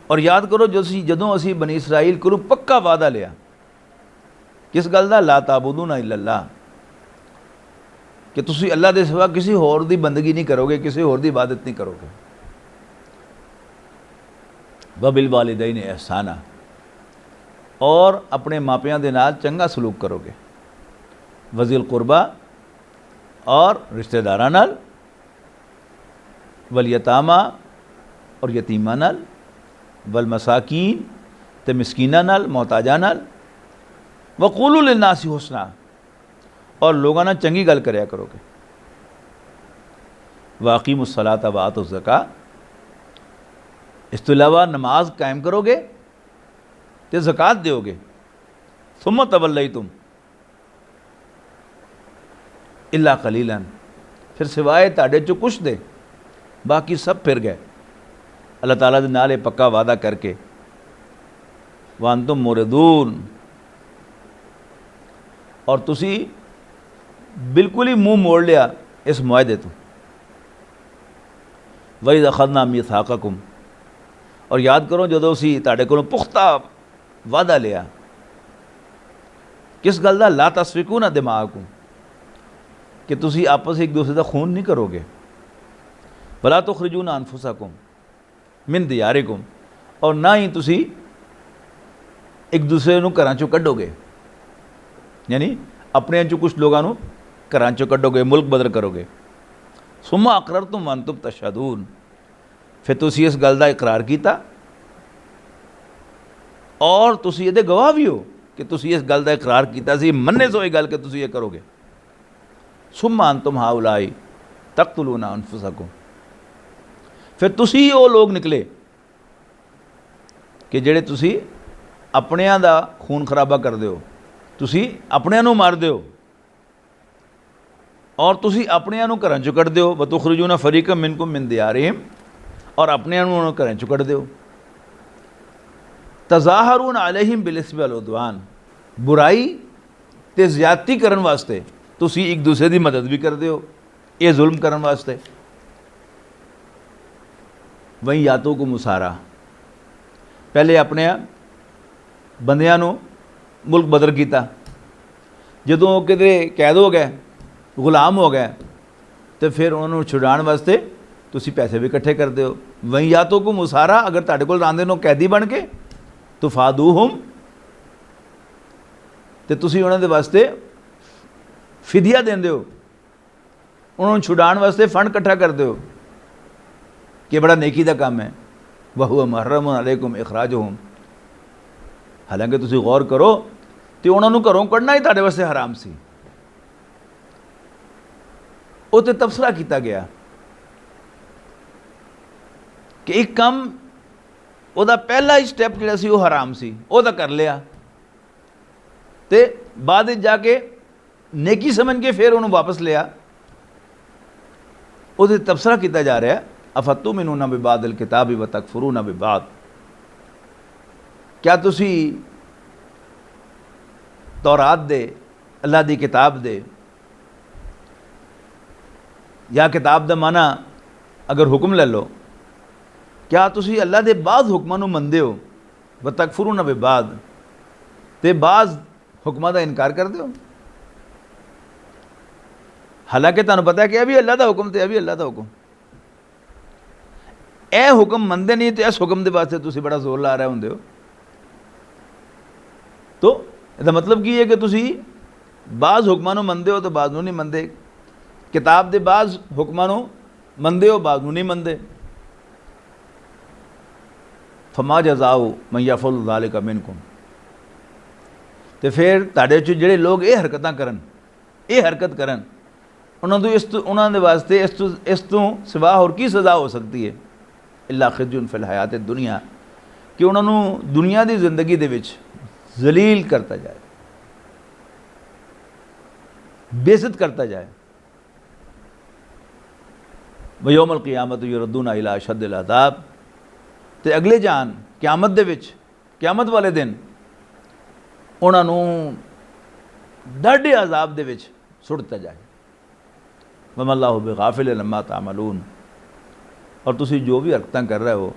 और याद करो जदों असी बनी इसराइल कोलों पक्का वादा लिया, किस गल दा? ला ताबुदूना इल्लल्लाह, कि तुसी अल्लाह दे सिवा किसी होर दी बंदगी नहीं करोगे, किसी होर दी इबादत नहीं करोगे। व बिल वालिदैन एहसाना, और अपने मापियां दे नाल चंगा सलूक करोगे। वज़िल कुरबा, और रिश्तेदारां नाल, वल यतामा, और यतीमां नाल, वल मसाकीन, ते मिसकीनां नाल, मोहताजां नाल, वक़ूलू लिन्नासी हुस्ना, और लोगों नाल चंगी गल करया करोगे। वाक़ीमुस्सलाता व आतुज़ ज़का, इस तो अलावा नमाज कायम करोगे तो ज़कात दोगे। सुम्मा तवल्लैतुम इल्ला क़लीलन, फिर सिवाए ताड़े चो कुछ दे बाकी सब फिर गए। अल्लाह ताला दे नाल पक्का वादा करके, वांतुम मुरिदून, और तुसी बिल्कुल ही मुँह मोड़ लिया इस मुआहदे तो। वइज़ अख़ज़ना मीसाक़कुम, और याद करो जदों असीं तुहाडे कोलों पुख्ता वादा लिया, किस गल दा? ला तस्फ़िकूना दिमाअकुम, कि तुसी आपस एक दूसरे का खून नहीं करोगे। वला तुख़रिजूना अनफुसकुम मिन दियारिकुम, और ना ही तुसी एक दूसरे नूं घरां चों कड्डोगे, यानी अपने चों कुछ लोगों नूं घरां चों कड्डोगे, मुल्क बदल करोगे। सुम्मा अक़ररतुम व अंतुम तशहदून, फिर तुसी इस गल दा इकरार कीता और तुसी इहदे गवाह भी हो कि तुसी इस गल दा इकरार कीता सी, मन्ने सो ये गल कि तुसी ये करोगे। सुम्मा अंतुम हाउलाई तक़तुलूना अनफुसकुम, फिर तुसी वो लोग निकले कि जेड़े तुसी अपनियां दा खून खराबा करदे हो, तुसी अपनियां नूं मारदे हो, और तुसी अपनियां नूं घरां चों कड्डदे हो। व तुख़रिजूना फ़रीक़म मिनकुम मिन दियारिहिम, और अपनियां नूं घरां चों कड्डदे हो। तज़ाहरून अलैहिम बिल इस्मि वल उद्वान, बुराई ते ज़्यादती करन वास्ते तुसी एक दूसरे की मदद भी करते हो, ये जुल्म करन वास्ते। वहीं यातों को मुसारा, पहले अपने बंदियां नूं मुल्क बदल किया, जदों किते कैद हो गए, गुलाम हो गए, तो फिर उन्होंने छुड़ाने वास्ते तुसी पैसे भी इकट्ठे करते हो। वहीं यातों को मुसारा, अगर तुहाडे कोल आंदे नो कैदी बन के, तो फादूहुम, तो तुसी उन्हां दे वास्ते फिदिया देंदे हो, उन्होंने छुड़ाने वास्ते फंड इकट्ठा करते हो, कि बड़ा नेकी का काम है। वहुवा मुहर्रमुन अलैकुम इखराजुहुम, हालांकि तुसी गौर करो तो उन्होंने घरों कढ़ना ही तुहाडे वास्ते हराम सी। वो तो तबसरा किया गया कि एक काम ਉਹਦਾ पहला ही स्टैप ਜਿਹੜਾ ਸੀ ਉਹ हराम सी, वो तो कर लिया, तो बाद जाके नेकी समझ के फिर उन्होंने वापस लिया। वो तबसरा किया जा रहा है, अफतुमिनूना बिबादिल किताबि व तकफुरूना बिबाद, क्या तुसी तौरात दे, अल्लाह दी किताब दे, या किताब दा माना अगर हुक्म ले लो, क्या तुसी अल्लाह दे बाज़ हुक्मां नूं मनदे हो, व तकफुरूना बिबाद, ते बाज़ हुक्मां दा इनकार करदे हो। हालांकि तुहानूं पता है कि यह भी अल्लाह दा हुक्म, तो यह भी अल्लाह दा हुक्म, यह हुक्म मनदे नहीं, तो इस हुक्म के वास्ते तुसी बड़ा जोर ला रहे होंदे हो। तो इसका मतलब की है कि तुसी बाज़ हुक्मां नूं मनदे हो तो बाज़ नूं नहीं मनदे, किताब दे बाज़ हुक्मां नूं मनदे हो, बाज़ नूं नहीं मनदे। फमा जज़ाउ मन यफ़अलु ज़ालिका मिनकुम, तो फिर तुहाडे च जिहड़े लोग ये हरकतां करन, ये हरकत करन, उन्होंने वास्ते इस तो सिवा होर की सज़ा हो सकती है? इल्ला खिज़्युन फिल हयात दुनिया, कि उन्होंने दुनिया की जिंदगी दे विच जलील करता जाए, बेइज्जत करता जाए। व यौमल क़ियामत युरद्दूना इला अशद्दिल अज़ाब, तो अगले जान क्यामत दे विच, क्यामत वाले दिन उन्होंने डाढे अजाब दे विच सुटता जाए। वमल्लाहु बिगाफिलिन अम्मा तामलून, और तुसी जो भी हरकतां कर रहे हो,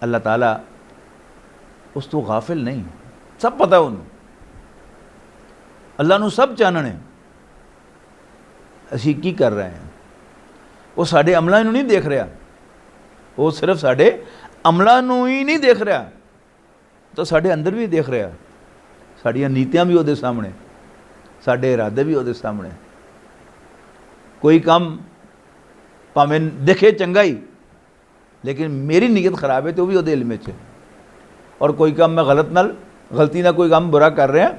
अल्लाह ताला उस तो गाफिल नहीं, सब पता है उन्होंने। अल्लाह नूं सब चानने असीं की कर रहे हैं। वो साडे अमलों नूं नहीं देख रहा, वो सिर्फ साडे अमलों नूं ही नहीं देख रहा, तो साडे अंदर भी देख रहा। साड़ियाँ नीतियां भी उहदे सामने, साडे इरादे भी उहदे सामने। कोई काम भावें दिखे चंगा ही, लेकिन मेरी नीयत खराब है तो भी उहदे इल्म च। और कोई काम मैं गलती ना कोई काम बुरा कर रहा,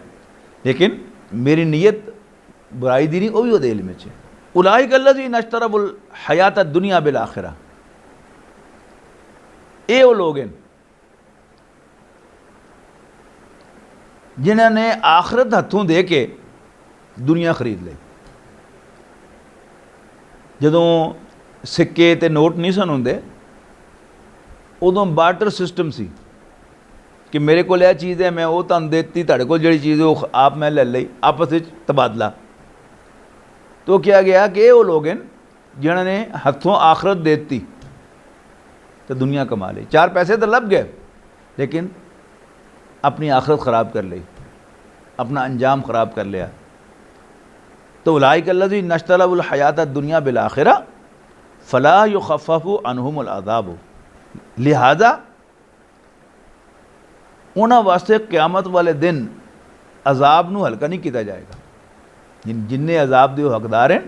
लेकिन मेरी नीयत बुराई दी नहीं, वो भी उहदे इल्म च। उलाइक अल्लज़ीना इश्तरबुल हयात दुनिया बिल आखिरा, ये वो लोग हैं जिन्होंने आखिरत हथों दे के दुनिया खरीद ली। जदों सिक्के ते नोट नहीं सन होंदे, उदों बार्टर सिस्टम सी कि मेरे को यह चीज़ है, मैं वो तुहानूं देती, तुहाडे कोल जिहड़ी चीज़ है वो आप मैं ले लई, आपस में तबादला। तो क्या गया कि वो लोग हैं जिन्होंने हथों आखिरत देती तो दुनिया कमा ली। 4 पैसे तो लग गए, लेकिन अपनी आखिरत ख़राब कर ली, अपना अंजाम ख़राब कर लिया। तो उलाइक अल्लज़ीना इश्तरबुल हयात दुनिया बिल आखिरा फला युखफ़फ़ु अन्हुमुल अज़ाब, लिहाजा उन्होंने वास्ते क़यामत वाले दिन अजाब नूं हल्का नहीं किया जाएगा। जिन्ने अजाब दे हकदार हैं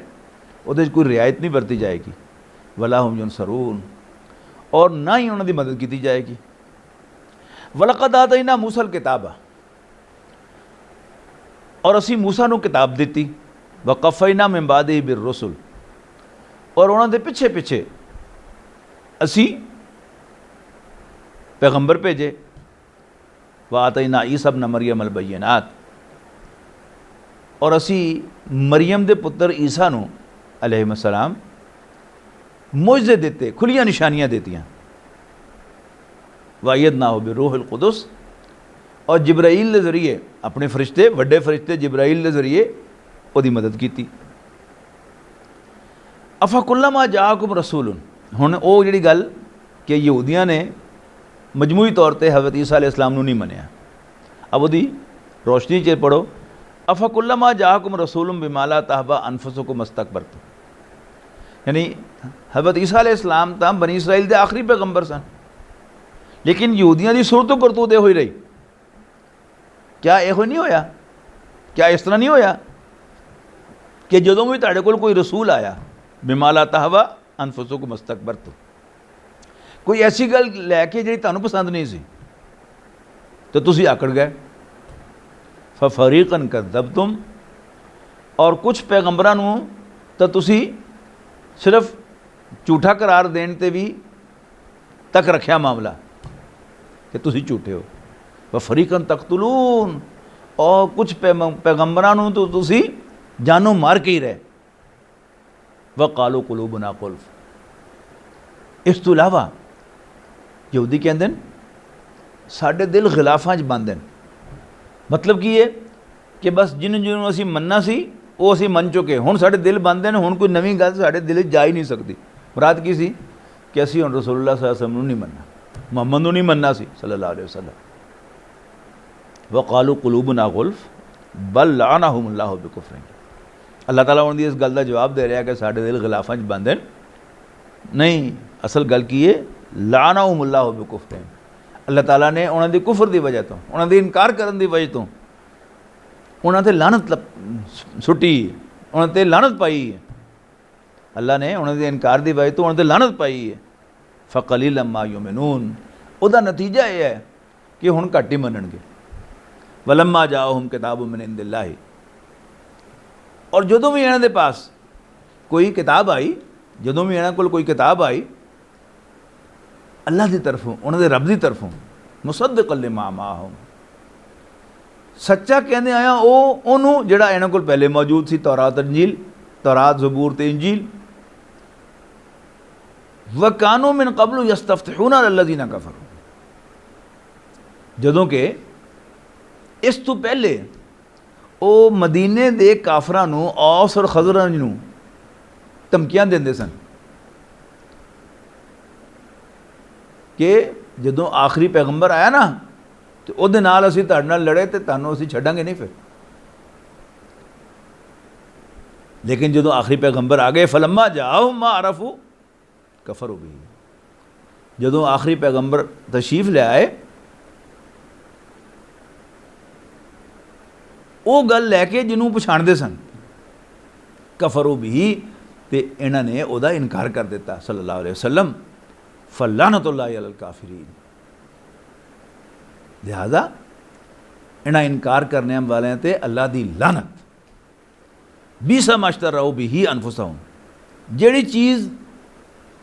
उहदे कोई रियायत नहीं बरती जाएगी। वला हुम युनसरून, और ना ही उन्होंने मदद की जाएगी। वलक़द आतैना मूसल किताब, और असी मूसा नूं किताब दी। वक़फ़ैना मिन बादिही बिर्रुसुल, और उन्होंने पिछे पिछे असी पैगंबर भेजे। व आतैना ईसा इब्न मरियम अल बय्यिनात, और असी मरियम दे पुत्र ईसा नूं अलैहिस्सलाम मुइज़े दिते, खुलियां निशानियां देतियां। वअय्यदनाहु बिरूहिल कुदस, और जिब्राइल के जरिए अपने फरिश्ते, वड्डे फरिश्ते जिब्राइल के जरिए उसकी मदद की। अफ़कुल्लमा जाअकुम रसूलुन, हुण वो जिहड़ी गल कि यहूदियां ने मजमूई तौर पर हज़रत ईसा अलैहिस्सलाम नूं नहीं मनिया। अब उसकी रोशनी च पढ़ो, अफ़कुल्लमा जाअकुम रसूलुम बिमा ला तहवा अनफुसुकुम इस्तकबरतुम, यानी हज़रत ईसा अलैहिस्सलाम तो बनी इसराइल के आखिरी पैगंबर सन, लेकिन यहूदियों की सुरत करतूत हो रही। क्या यहो नहीं होया? क्या इस तरह नहीं होया कि जदों भी तुहाडे कोल कोई रसूल आया, बिमा ला तहवा अनफुसुकुम इस्तकबरतुम, कोई ऐसी गल लैके जी तुहानूं पसंद नहीं सी, तो तुसी आकड़ गए। फरीकन कज़्ज़बतुम, और कुछ पैगंबरां नूं तो तुसी सिर्फ झूठा करार देने ते भी तक रखिया मामला कि तुसी झूठे हो। फरीकन तकतुलून, और कुछ पैगंबरां नूं तो तुसी जानो मार के ही रहे। वक़ालू कुलूबुना गुल्फ, इस तो इलावा यहूदी कहते हैं साढ़े दिल गिलाफां च बंद हैं। मतलब की है कि बस जिन्होंने असी मनना सी वो असी मन चुके, हुण साढ़े दिल बंद हैं, हुण कोई नवीं गल साढ़े दिल जा ही नहीं सकती। मुराद की सी कि असी हुण रसूलुल्लाह सल्लल्लाहु अलैहि वसल्लम नूं नहीं मनना, मुहम्मद नूं नहीं मनना सी सल्लल्लाहु अलैहि वसल्लम। वक़ालू कुलूबुना गुल्फ बल लअनहुमुल्लाहु बिकुफ्रिहिम, अल्लाह ताला उन्होंने इस गल का जवाब दे रहा है कि साढ़े दिल गिलाफां च बंद हैं। नहीं, असल गल की है लअनहुमुल्लाहु बिकुफ्रिहिम, अल्लाह ताला ने उन्होंने कुफर की वजह तो, उन्होंने इनकार करने की वजह तो उन्होंने लानत सुटी, उन्होंने लानत पाई है। अल्लाह ने उन्होंने इनकार की वजह तो उन्होंने लानत पाई है। फ़क़लीलन मा युमिनून, उसका नतीजा यह है कि हुण घट ही मनणगे। वलम्मा जाअहुम किताबुम मिन इंदिल्लाहि, और जदों भी इन्हां दे पास कोई किताब आई, जदों भी इन्हां कोल कोई किताब आई अल्लाह की तरफों, उन्होंने रब की तरफों, मुसद्दिक़न लिमा माअहुम, सच्चा कहने आया वो जिहड़ा इन्हां कोल पहले मौजूद सी, तौरात इंजील, तौरात ज़बूर ते इंजील। व कानू मिन क़ब्लु यस्तफ्तिहूना अलल्लज़ीना कफ़रू, जदों के इस तो पहले वो मदीने दे काफरां नूं, औस और खज़रज नूं ਧਮਕੀਆਂ ਦਿੰਦੇ ਸਨ ਕਿ ਜਦੋਂ ਆਖਰੀ ਪੈਗੰਬਰ ਆਇਆ ਨਾ ਤੇ ਉਹਦੇ ਨਾਲ ਅਸੀਂ ਤੁਹਾਡੇ ਨਾਲ ਲੜੇ ਤੇ ਤੁਹਾਨੂੰ ਅਸੀਂ ਛੱਡਾਂਗੇ ਨਹੀਂ। ਫਿਰ लेकिन जो आखिरी पैगंबर आ गए फलम्मा जाओ मा अरफू कफरू भी, जो आखिरी पैगंबर तशरीफ ले आए वो गल लैके जिन्होंने पछाणते सन कफरू भी, तो इन्होंने उसका इनकार कर दिता सल्लल्लाहु अलैहि वसल्लम फलानतुल्लाहि अलल काफिरीन। लिहाजा इन्हें इनकार करने वाले ते अल्लाह की लानत। बीसा माश्तर रहो भी ही अनफुसहुम, जिहड़ी चीज़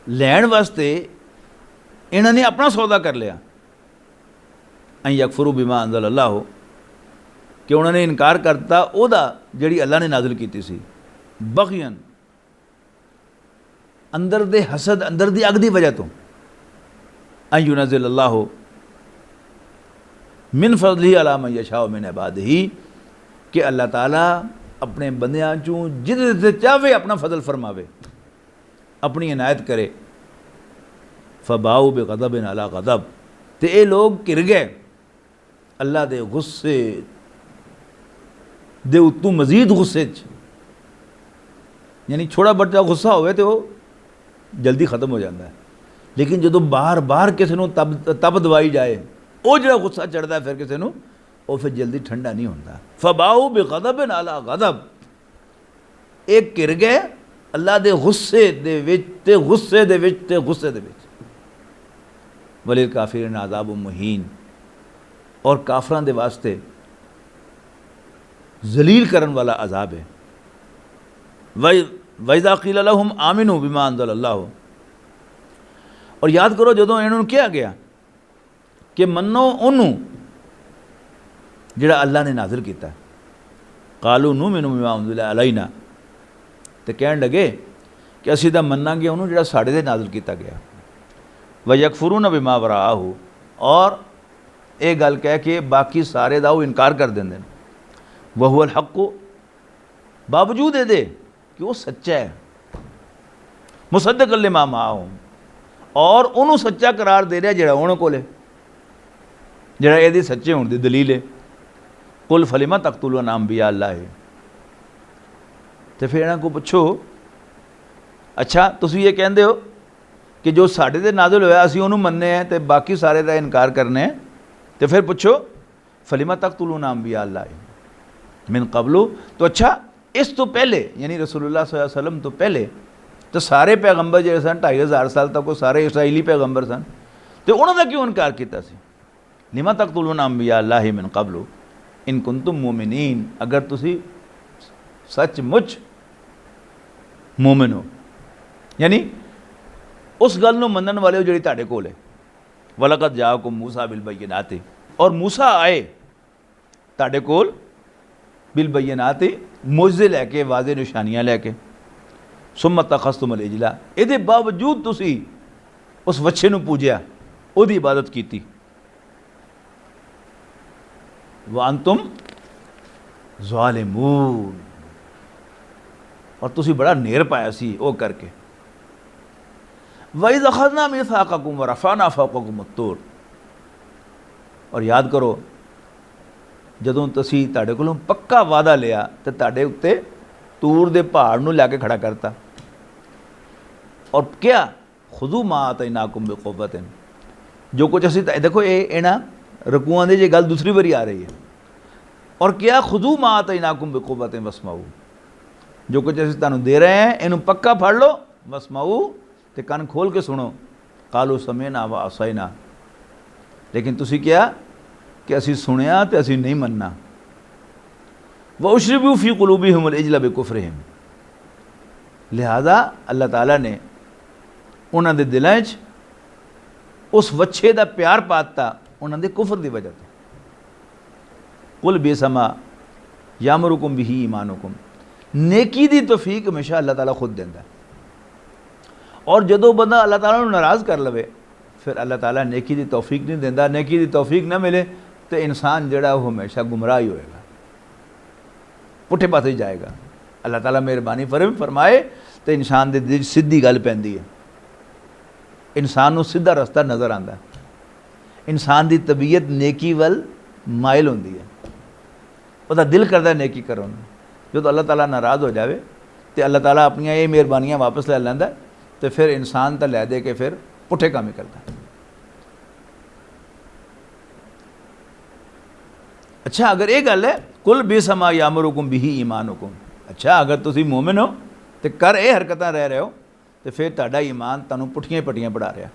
लैण वास्ते इन्होंने अपना सौदा कर लिया, अं यकफरू बिमा अंज़ल अल्लाह हो, कि उन्होंने इनकार करता ओदा जिहड़ी अल्लाह ने नाज़िल कीती सी, बग़यन अंदर दे हसद अंदर दी अग दी वजह तो, अं युनज़्ज़िल अल्लाह हो मिन फ़ज़लिही अला मन यशाअ मिन इबादिही, कि अल्लाह ताला अपने बंदियां चों जिहदे चाहे अपना फजल फरमावे, अपनी इनायत करे। फबाऊ बेगज़बिन अला गज़ब, तो ये लोग घिर गए अल्लाह दे गुस्से दे उत्तों मजीद गुस्से च, यानी छोटा बच्चा गुस्सा होवे तो वो जल्दी ख़त्म हो जाता है, लेकिन जो बार बार किसी को तब दवाई जाए वो जो गुस्सा चढ़ता है फिर किसी को वो फिर जल्दी ठंडा नहीं होता। फबाऊ बेगज़बिन अला गज़ब, एक घिर गए अल्लाह दे गुस्से दे विच ते गुस्से दे विच ते गुस्से दे विच। वलिल काफिरीन अज़ाबुम मुहीन, और काफरां दे वास्ते जलील करन वाला अजाब है। वइज़ा क़ील लहुम आमिनू बिमा अंज़ल अल्लाह, और याद करो जदों इन्होंने कहा गया कि मनो उन्हों जिहड़ा अल्लाह ने नाज़िल किया, कालू नुमिनु बिमा उन्ज़िला अलैना, तो कह लगे कि असीं तां मन्नांगे उन्होंने जिहड़ा साडे ते नाज़िल किया गया। व यकफुरून बिमा वराअहू, और ये गल कह के बाकी सारे दा वो इनकार कर देंदे ने। व हुवल हक़्क़ु, बावजूद ये कि वो सच्चा है, मुसद्दिक़न लिमा माअहुम, और उन्होंने सच्चा करार दे रहा जिहड़ा उन्होंने कोले, जिहड़ा इहदी सच्चे होने की दलील है। कुल फलिमा तक़तुलूना अंबिया अल्लाह है, तो फिर इन्हां को पुछो, अच्छा तुसीं ये कहते हो कि जो साडे ते नाज़िल होया असीं उहनूं मन्ने हैं तो बाकी सारे दा इनकार करने हैं, तो फिर पुछो फलिमा तक़तुलूना अंबिया अल्लाह है मिन क़ब्लु, तो अच्छा इस तो पहले यानी रसूलुल्लाह सल्लल्लाहु अलैहि वसल्लम तो पहले तो सारे पैगंबर जो सन 2500 साल तक वो सारे इसराइली पैगंबर सन, तो उन्होंने क्यों इनकार किया सी। लिमा तक़तुलूना अंबिया अल्लाह मिन क़ब्लु इन कुंतुम मोमिनीन, अगर तुसी सचमुच मोमिन हो, यानी उस गल नूं मनन वाले हो जिहड़ी तुहाडे कोल है। वलक़द जाअकुम मूसा बिल बय्यिनाति, और मूसा आए तुहाडे कोल बिल बय्यिनाति, मोज़े लैके वाज़े निशानियां लैके। सुम्मा तख़ज़्तुमुल इजला, इहदे बावजूद तुसी उस वच्छे नूं पूजिया, उहदी इबादत कीती। व अंतुम ज़ालिमून, और तुसी बड़ा नेर पाया सी वो करके। वइज़ अख़ज़ना मीसाक़कुम व रफ़अना फ़ौक़कुम अत-तूर, और याद करो जदों तुसी तुहाडे कोलों पक्का वादा लिया तो तुहाडे उत्ते तूर दे पहाड़ नूं लैके खड़ा करता, और क्या खुदू मा आतैनाकुम बिक़ुव्वतिन, जो कुछ असी देखो ये इन्हां रकूआं दे ये गल दूसरी बारी आ रही है, और क्या खुदू मा आतैनाकुम बिक़ुव्वतिन वस्माऊ, जो कुछ असी तुहानूं दे रहे हैं इनू पक्का फड़ लो, वस्माऊ ते कान खोल के सुनो। कालू समीना व असैना, लेकिन तुसी क्या कि असी सुनिया तो असी नहीं मनना। व उशरिबू फी क़ुलूबिहिमुल इजला बिकुफ्रिहिम, लिहाजा अल्लाह ताला ने उन्हां दे दिलां च उस वच्छे दा प्यार पाता उन्हां दे कुफर दी वजह तो। कुल बेसमा यामरुकुम बिही ईमानुकुम, नेकी दी तौफीक हमेशा अल्लाह ताला खुद देंदा है, और जदों बंदा अल्लाह ताला नूं नाराज़ कर लवे फिर अल्लाह ताला नेकी दी तौफीक नहीं देंदा। नेकी दी तौफीक ना मिले तो इंसान जिहड़ा वो हमेशा गुमराह ही होएगा, पुठे पासे जाएगा। अल्लाह ताला मेहरबानी फरमाए तो इंसान के दिल सीधी गल पैंदी है, इंसान को सीधा रस्ता नज़र आता है, इंसान की तबीयत नेकी वल माइल होंदी है, उसका दिल करता नेकी करो। जो तो अल्लाह ताला नाराज़ हो जाए तो अल्लाह ताला अपन ये मेहरबानियाँ वापस ले लैंदा तो फिर इंसान तो लै दे के फिर पुठे काम ही करता। अच्छा अगर ये गल है कुल बेसमा यामुरुकुम बिही ईमानुकुम, अच्छा अगर तुसी मोमिन हो तो कर ये हरकत रह रहे हो तो फिर तुहाडा ईमान तुहानू पुठियां पट्टियां पढ़ा रहा।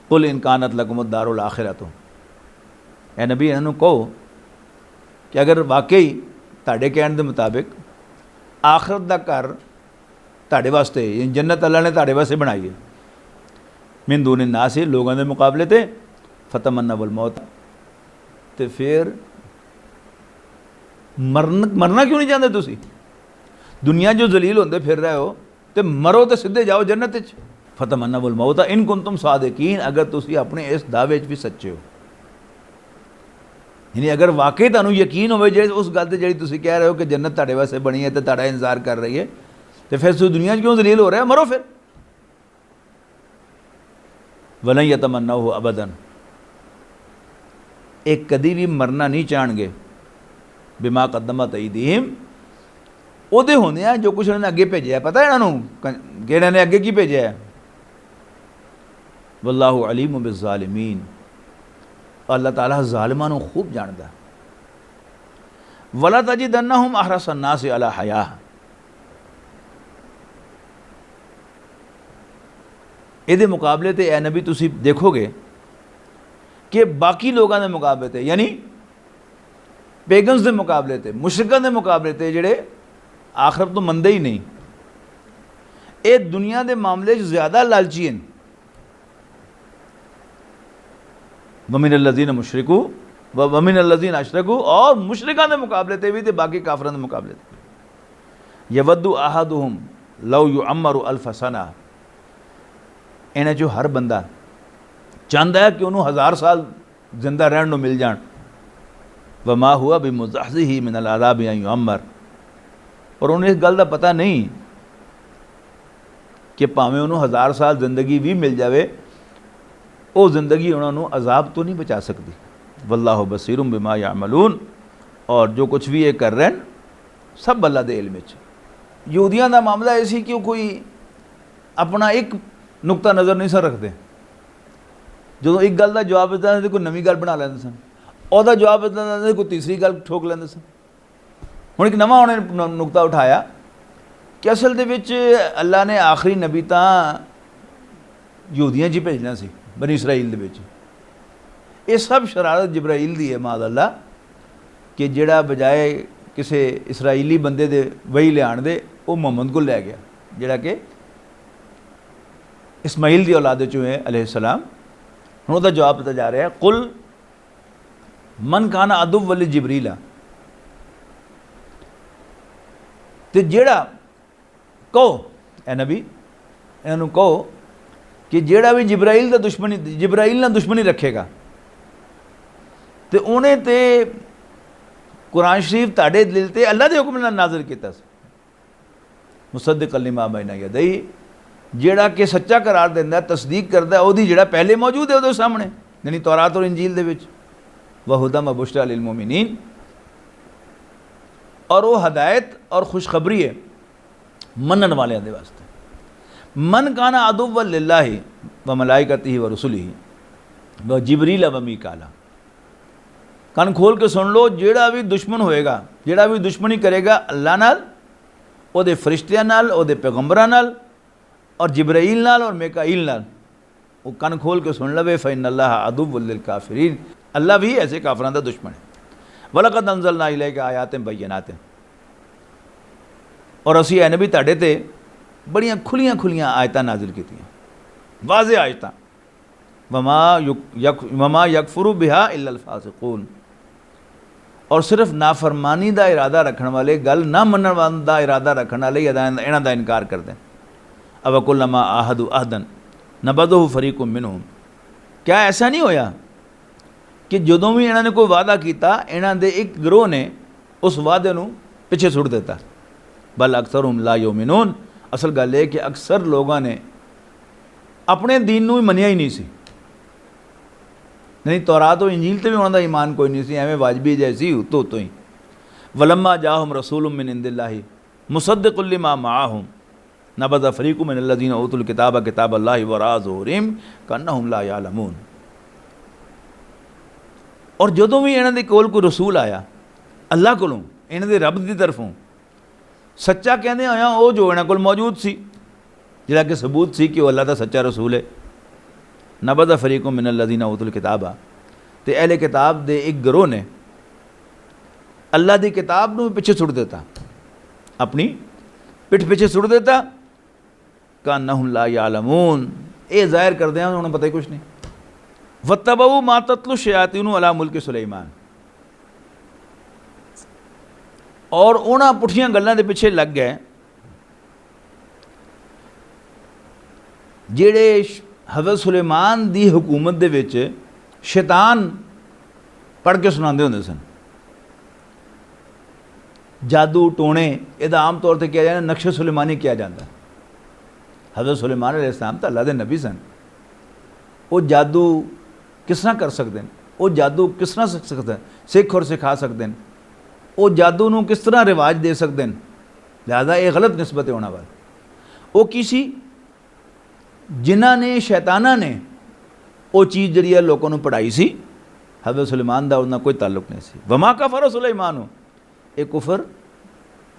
कुल इनकानत लकुमुद दारुल आखिरतु, ए नबी इन्हों कहो कि अगर वाकई तुहाडे कहने के मुताबिक आखिरत का घर तुहाडे वास्ते जन्नत अल्लाह ने तुहाडे वास्ते बनाई है, मिन दून नास लोगों के मुकाबले ते फतमन्नवुल मौत, तो फिर मरना क्यों नहीं चाहते तुसी? दुनिया जो जलील होंदे फिर रहे हो तो मरो तो सीधे जाओ जन्नत च। फतमन्नवुल मौत इन कुंतुम सादिकीन, अगर तुसी अपने इस दावे भी सच्चे हो, यानी अगर वाकई तुहानू यकीन होवे जे उस गल ते जिहड़ी तुसी कह रहे हो कि जन्नत तुहाडे वास्ते बनी है तो तुहाडा इंतजार कर रही है, तो फिर तुसी दुनिया क्यों जलील हो रहे हो? मरो फिर। वलन यतमन्नहु अबदन, एक कदी भी मरना नहीं चाहणगे बिमा कद्दमत अयदीहिम, ਉਹਦੇ होंदे हैं जो कुछ उन्होंने अगे भेजा है। पता है इन्होंने कि इन्होंने अगे की भेजा है? वल्लाहु अलीम बिज़्ज़ालिमीन, अल्लाह ताला ज़ालिमां नूं खूब जानदा। वला तजिदन्नहुम अहरसन नास अला हया, ਇਹਦੇ मुकाबले ते ए नबी तुसी देखोगे कि बाकी लोगों के मुकाबले ते, यानी पेगन्स के मुकाबले ते, मुशरिकां के मुकाबले ते जिहड़े आखिरत तो मनदे ही नहीं, ये दुनिया के मामले ज़्यादा लालची हैं। वमिनल लज़ीना मुशरिकू व वमिनल लज़ीना अशरकू, और मुशरिकां के मुकाबले ते भी ते बाकी काफिरां के मुकाबले ते। यवद्दु अहदुहुम लौ युअम्मरु अल्फ सना, इन्हें जो हर बंदा चाहता है कि उन्होंने 1000 साल जिंदा रहने मिल जान। वमा हुआ बिमुज़हज़िही मिनल अज़ाबि अन युअम्मर, और उन्हें इस गल का पता नहीं कि भावें उन्होंने 1000 साल जिंदगी भी मिल जाए, वो जिंदगी उन्होंने अजाब तो नहीं बचा सकती। वल्लाहु बसीरुम बिमा यामलून, और जो कुछ भी ये कर रहे हैं सब अल्लाह दे इल्म विच। यहूदियों का मामला ऐसी कि कोई अपना एक नुकता नज़र नहीं सन रखते, जो एक गल का जवाब देता तो कोई नवी गल बना लेंदे सन, और जवाब देता कोई तीसरी गल ठोक लेंदे सन। हुण एक नवा उन्हें नुकता उठाया कि असल दे विच अल्लाह ने आखिरी नबी तां यहूदियां च भेजना सी, बनी इसराइल दे विच। ये सब शरारत जिब्राइल दी है माद अल्लाह, कि जिहड़ा बजाए किसी इसराइली बंदे दे वही लियाण दे वो मुहम्मद को लै गया, जिहड़ा कि इस्माइल की औलाद चों है अलैहिस्सलाम। हुण उहदा जवाब दिता जा रहा है, कुल मन काना अदुव वली जिबरीला, तो जेड़ा कहो ए नबी इन्हों कहो कि जेड़ा भी जिब्राइल का दुश्मनी, जिब्राइल ना दुश्मनी रखेगा तो उन्हें तो कुरान शरीफ ताड़े दिल ते अल्लाह के हुक्म नाल नाज़िल कीता सी, मुसद्दिक़न लिमा बैना यदैहि, जेड़ा कि सच्चा करार दिंदा, तस्दीक करदा ओहदी जेड़ा पहले मौजूद है उहदे सामने, यानी तौरात और इंजील दे विच। व हुदम व बुशरा लिल मोमिनीन, और वो हदायत और खुशखबरी है मनन वाले दे वास्ते। मन काना अदुव्वन लिल्लाहि व मलाइकतिही व रुसुलिही व जिबरील व मीकाला, कान खोल के सुन लो, जेड़ा भी दुश्मन होएगा, जेड़ा भी दुश्मनी करेगा अल्लाह नाल, ओहदे फरिश्तियां नाल, ओहदे पैगंबरां नाल, और जिब्राइल नाल और मिकाईल नाल, वो कान खोल के सुन लवे। फ़इन्नल्लाह अदुव्वुल लिल काफिरीन, अल्लाह भी ऐसे काफिरां दा दुश्मन है। वलक़द अंज़लना इलैका आयातिन बय्यिनातिन, और असी ए नबी तुहाडे ते बड़ियां खुलियां खुलियां आयतां नाजिल कीतियां, वाज़े आयतां। वमा यकफुरु बिहा इल्लल फासिकून, और सिर्फ नाफरमानी का इरादा रखने वाले, गल ना मनण का इरादा रखने वाले इन्हां दा इनकार करते हैं। अब कुल्लमा आहदु अहदन नबदहु फरीकुम मिनहुम, क्या ऐसा नहीं होया कि जदों भी इन्होंने कोई वादा किया, इन्हां दे एक गिरोह ने उस वादे नूं पिछे सुट दिता। बल अक्सरुहुम ला युमिनून। असल गल है कि अक्सर लोगों ने अपने दीन नूं ही मनिया ही नहीं सी। नहीं तौरात और इंजील ते भी उन्होंने ईमान कोई नहीं सी, एवें वाजबी जैसी उतो उतो ही। वलम्मा जाहुम रसूलुम मिन इंदिल्लाहि मुसद्दिकुल लिमा माअहुम नबज़ फरीक़ुम मिनल्लज़ीना ऊतुल किताब किताबल्लाहि वराअ ज़ुहूरिहिम कअन्नहुम ला यअलमून। और जदों भी इन्हां दे कोल कोई रसूल आया अल्लाह कोलों, इन्हां दे रब की तरफों, सच्चा कहते होया वो जो इन्हां कोल मौजूद सी, जिहड़ा कि सबूत सी कि वह अल्लाह दा सच्चा रसूल है। नबज़ फरीक़ुम मिनल्लज़ीना ऊतुल किताब, ते अहले किताब दे एक गिरोह ने अल्लाह की किताब नूं पिछे सुट देता, अपनी पिठ पिछे सुट देता। कअन्नहुम ला यअलमून, ये जाहिर कर दिया उन्होंने पता ही कुछ नहीं। वत्तबऊ मा तत्लु शयातीनु अला मुल्क सुलेमान, और उन्हां पुठियां गल्लां दे पिछे लग गए जिहड़े हज़रत सुलेमान दी हुकूमत दे विच शैतान पढ़ के सुनाते होंदे सन। जादू टोने इहदा आम तौर पर किया जाता, नक्शे सुलेमानी किया जाता। हज़रत सुलेमान अलैहिस्सलाम तो अल्लाह दे नबी सन, वो जादू किस तरह कर सकते हैं, वो जादू किस तरह सीख सकते हैं, सीख और सिखा सकते हैं, वो जादू नूं किस तरह रिवाज दे सकते हैं। लिहाजा ये गलत निस्बत है होना वाल। वो किसी जिन्हां ने शैताना ने वो चीज़ जी है लोगों को पढ़ाई सी, हज़रत सुलेमान का उन्हें कोई ताल्लुक नहीं सी। वमा कफर सुलेमान हो, ये कुफर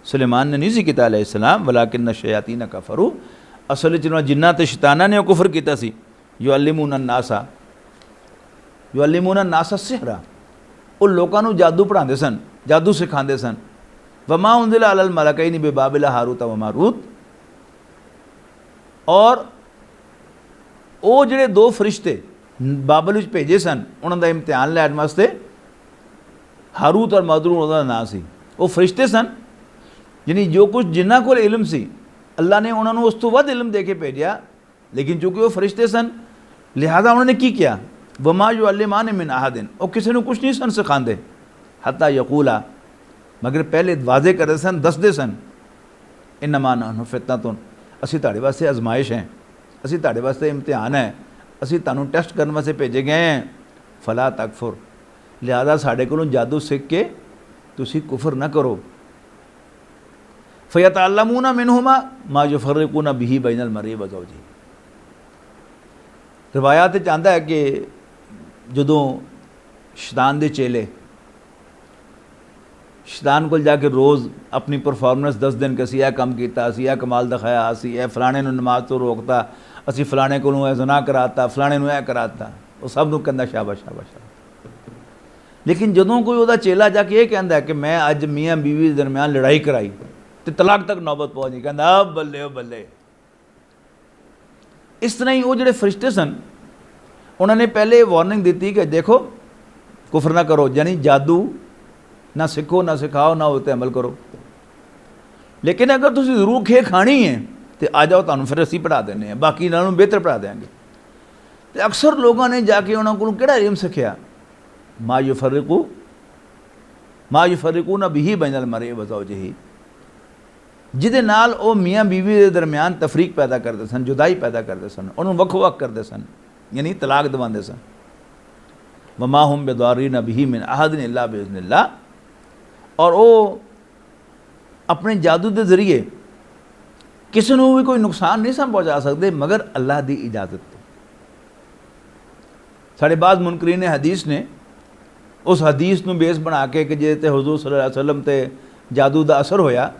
सुलेमान ने नहीं सी किया अलैहिस्सलाम, वलाकिन शयातीन कफरू, असल जिन्ना ते शैताना ने कुफर किया सी। युअल्लिमून अन्नासा सिहरा, वो लोगों को जादू पढ़ाते सन, जादू सिखाते सन। वमा उन्ज़िला अलल मलकैनि बिबाबिल हारूत व मारूत, और वो जिहड़े दो फरिश्ते बाबल विच भेजे सन उन्होंने इम्तिहान लैण वास्ते, हारूत और मारूत उन्होंने नाम सी। वो फरिश्ते सन, यानी जो कुछ जिन्हां कोल इलम सी अल्लाह ने उन्होंने उस तो वध इलम दे के भेजा, लेकिन चूँकि वो फरिश्ते सन लिहाजा उन्होंने की किया, वमा युअल्लिमान मिन अहदिन, वो किसी ने कुछ नहीं सन सिखाते। हत्ता यकूला, मगर पहले वाजे करते सन, दसदे सन, इन्नमा नहनु फितनतुन, असी तुहाडे वास्ते आजमाइश हैं, असी तुहाडे वास्ते इम्तिहान है, असी तुहानू टेस्ट करने वास्ते भेजे गए हैं। फला तकफुर, लिहाजा साढ़े कोलों जादू सीख के तुसी कुफर ना करो। फयतअल्लमूना मिनहुमा मा युफर्रिकूना बिही बैनल मरी व ज़ौजी। रिवायात चाहता है कि जदों शैतान दे चेले शैतान को जाके रोज़ अपनी परफॉर्मेंस दस दिन कि असी यह काम किया, असी यह कमाल दिखाया, असी यह फलाने नूं नमाज तो रोकता, असी फलाने को ज़ना कराता, फलाने नूं यह कराता, वो सब नूं कहंदा शाबाश शाबाश शाबाश। लेकिन जदों कोई उहदा चेला जाके ये कहता है कि मैं अज मियाँ बीवी के दरम्यान लड़ाई कराई तो तलाक तक नौबत पहुँच गई, कहता अब बल्ले बल्ले। इस तरह ही वो जिहड़े फरिश्ते सन उन्होंने पहले वार्निंग दी कि देखो कुफर ना करो, यानी जादू ना सीखो ना सिखाओ ना उस पर अमल करो, लेकिन अगर तुम जरूर खे खानी है तो आ जाओ, तुहानूं फिर असीं पढ़ा देने हैं, बाकी इन्होंने बेहतर पढ़ा देंगे। तो अक्सर लोगों ने जाके उन्होंने को किहड़ा इल्म सीखिया, मा युफर्रिकूना बिही बैनल मरी व ज़ौजिही, जिहदे नाल वो मियाँ बीवी के दरम्यान तफरीक पैदा करते सन, जुदाई पैदा करते सन, उन्होंने वक् वक् करते सन, यानी तलाक दवाते सन। वमा हुम बिदारिन बिही मिन अहदिन इल्ला बिइज़्निल्लाह, और वो अपने जादू के जरिए किसी को भी कोई नुकसान नहीं सन पहुँचा सकते मगर अल्लाह की इजाज़त तो। साढ़े बाद मुनकरीन हदीस ने उस हदीस को बेस बना के कि जे ते हुज़ूर सल्लल्लाहु अलैहि वसल्लम ते जादू का असर होया,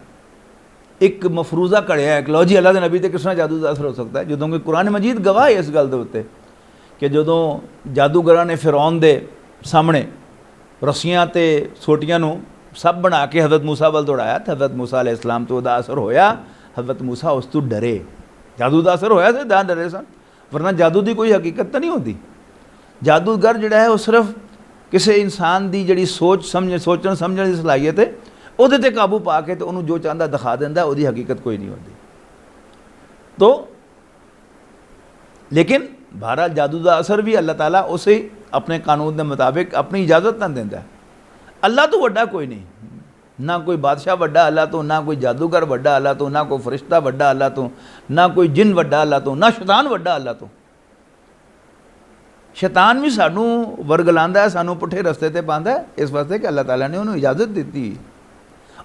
एक मफरूज़ा कढ़िया है कि लो जी अल्लाह के नबी ते किस तरह जादू का असर हो सकता है, जो कि कुरान मजीद गवाह है इस गल के उत्ते कि जदों जादूगरां ने फिरौन दे सामने रस्सियां ते सोटियां नूं सब बना के हज़रत मूसा वाल दौड़ाया तो हज़रत मूसा अलैहिस्सलाम तो वह असर होया, हज़रत मूसा उस तो डरे, जादू का असर होया तो दा डरे सन, वरना जादू की कोई हकीकत तो नहीं होती। जादूगर जिहड़ा है वो सिर्फ किसी इंसान की जिहड़ी सोचण समझण की सलाहियत है उहदे ते काबू पा के तो उन्होंने जो चाहता दिखा देंदा, उहदी हकीकत कोई नहीं होती। तो लेकिन बहरहाल जादू का असर भी अल्लाह ताला उसे अपने कानून के मुताबिक अपनी इजाज़त ना देंदा। अल्लाह तो वड्डा कोई नहीं, ना कोई बादशाह वड्डा अल्लाह तो, ना कोई जादूगर वड्डा अल्लाह तो, ना कोई फरिश्ता वड्डा अल्लाह तो, ना कोई जिन वड्डा अल्लाह तो, ना शैतान वड्डा अल्लाह तो। शैतान भी सानू वरगलांदा है, सानू पुठे रस्ते ते पांदा है, इस वास्ते कि अल्लाह ताला ने उन्होंने इजाजत दी।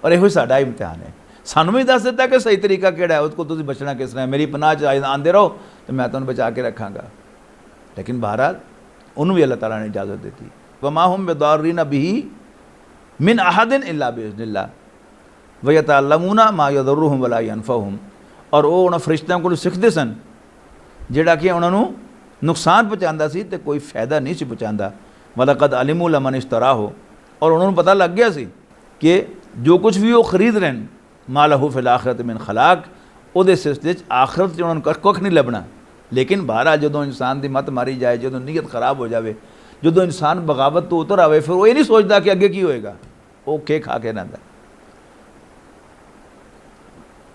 और यो साडा इम्तिहान है, सानू भी दस दिता कि सही तरीका केड़ा है, उसको तुसीं बचना किस तरह है। मेरी पनाह च आंदे रहो तो मैं तुहानू बचा के रखांगा। लेकिन बहरहाल उन्होंने भी अल्लाह ताला ने इजाजत दी। वमा हुम बिदारिन बिही मिन अहदिन इल्ला बिइज़्निल्लाह व यतअल्लमूना मा यदुर्रुहुम वला यनफअहुम। और वो उन्होंने फरिश्तों को सीखते सन जिहड़ा कि उन्होंने नुकसान पहुँचाता सी ते कोई फ़ायदा नहीं सी पहुँचाता। वलक़द अलिमू लमन इश्तराहु, और उन्होंने पता लग गया सी कि जो कुछ भी वो खरीद रहे हैं मा लहू फिल आखिरत मिन खलाक, उहदे सिलसिले च आखिरत च उन्होंने कख नहीं लभना। लेकिन बहरहाल जो इंसान की मत मारी जाए, जो नीयत खराब हो जाए, जो इंसान बगावत तो उतर आए, फिर वो ये नहीं सोचता कि अगे की होएगा, वो के खा के रहता।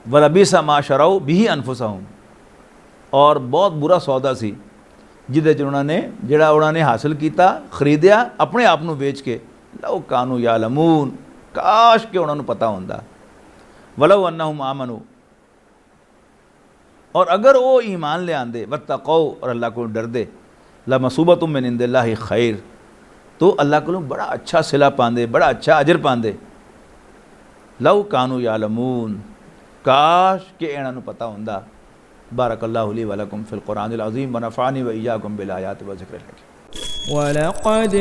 वलबिसा मा शराउ बिही अनफुसहुम, और बहुत बुरा सौदा सी जिहदे च उन्होंने हासिल किया, खरीदिया अपने आप को वेच के। लौ कानू यालमून, काश के उन्होंने पता होंदा। वलौ अन्नहुम आमनू, और अगर वो ईमान ले आंदे, वत्तक़ौ, और अल्लाह को डर दे, लमसूबतुम मिन इंदिल्लाहि खैर, तो अल्लाह को बड़ा अच्छा सिला पांदे, बड़ा अच्छा अजर पांदे। लौ कानू यालमून, काश के इन्होंने पता होंदा। बारकल्लाहु ली व लकुम फिल कुरानिल अज़ीम व नफ़अनी व इय्याकुम बिल आयाति व ज़िक्रिल हकीम। वलक़द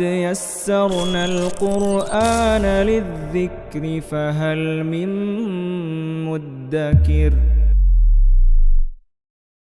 यस्सरनल क़ुरआन लिज़्ज़िक्रि फ़हल मिन मुद्दकिर।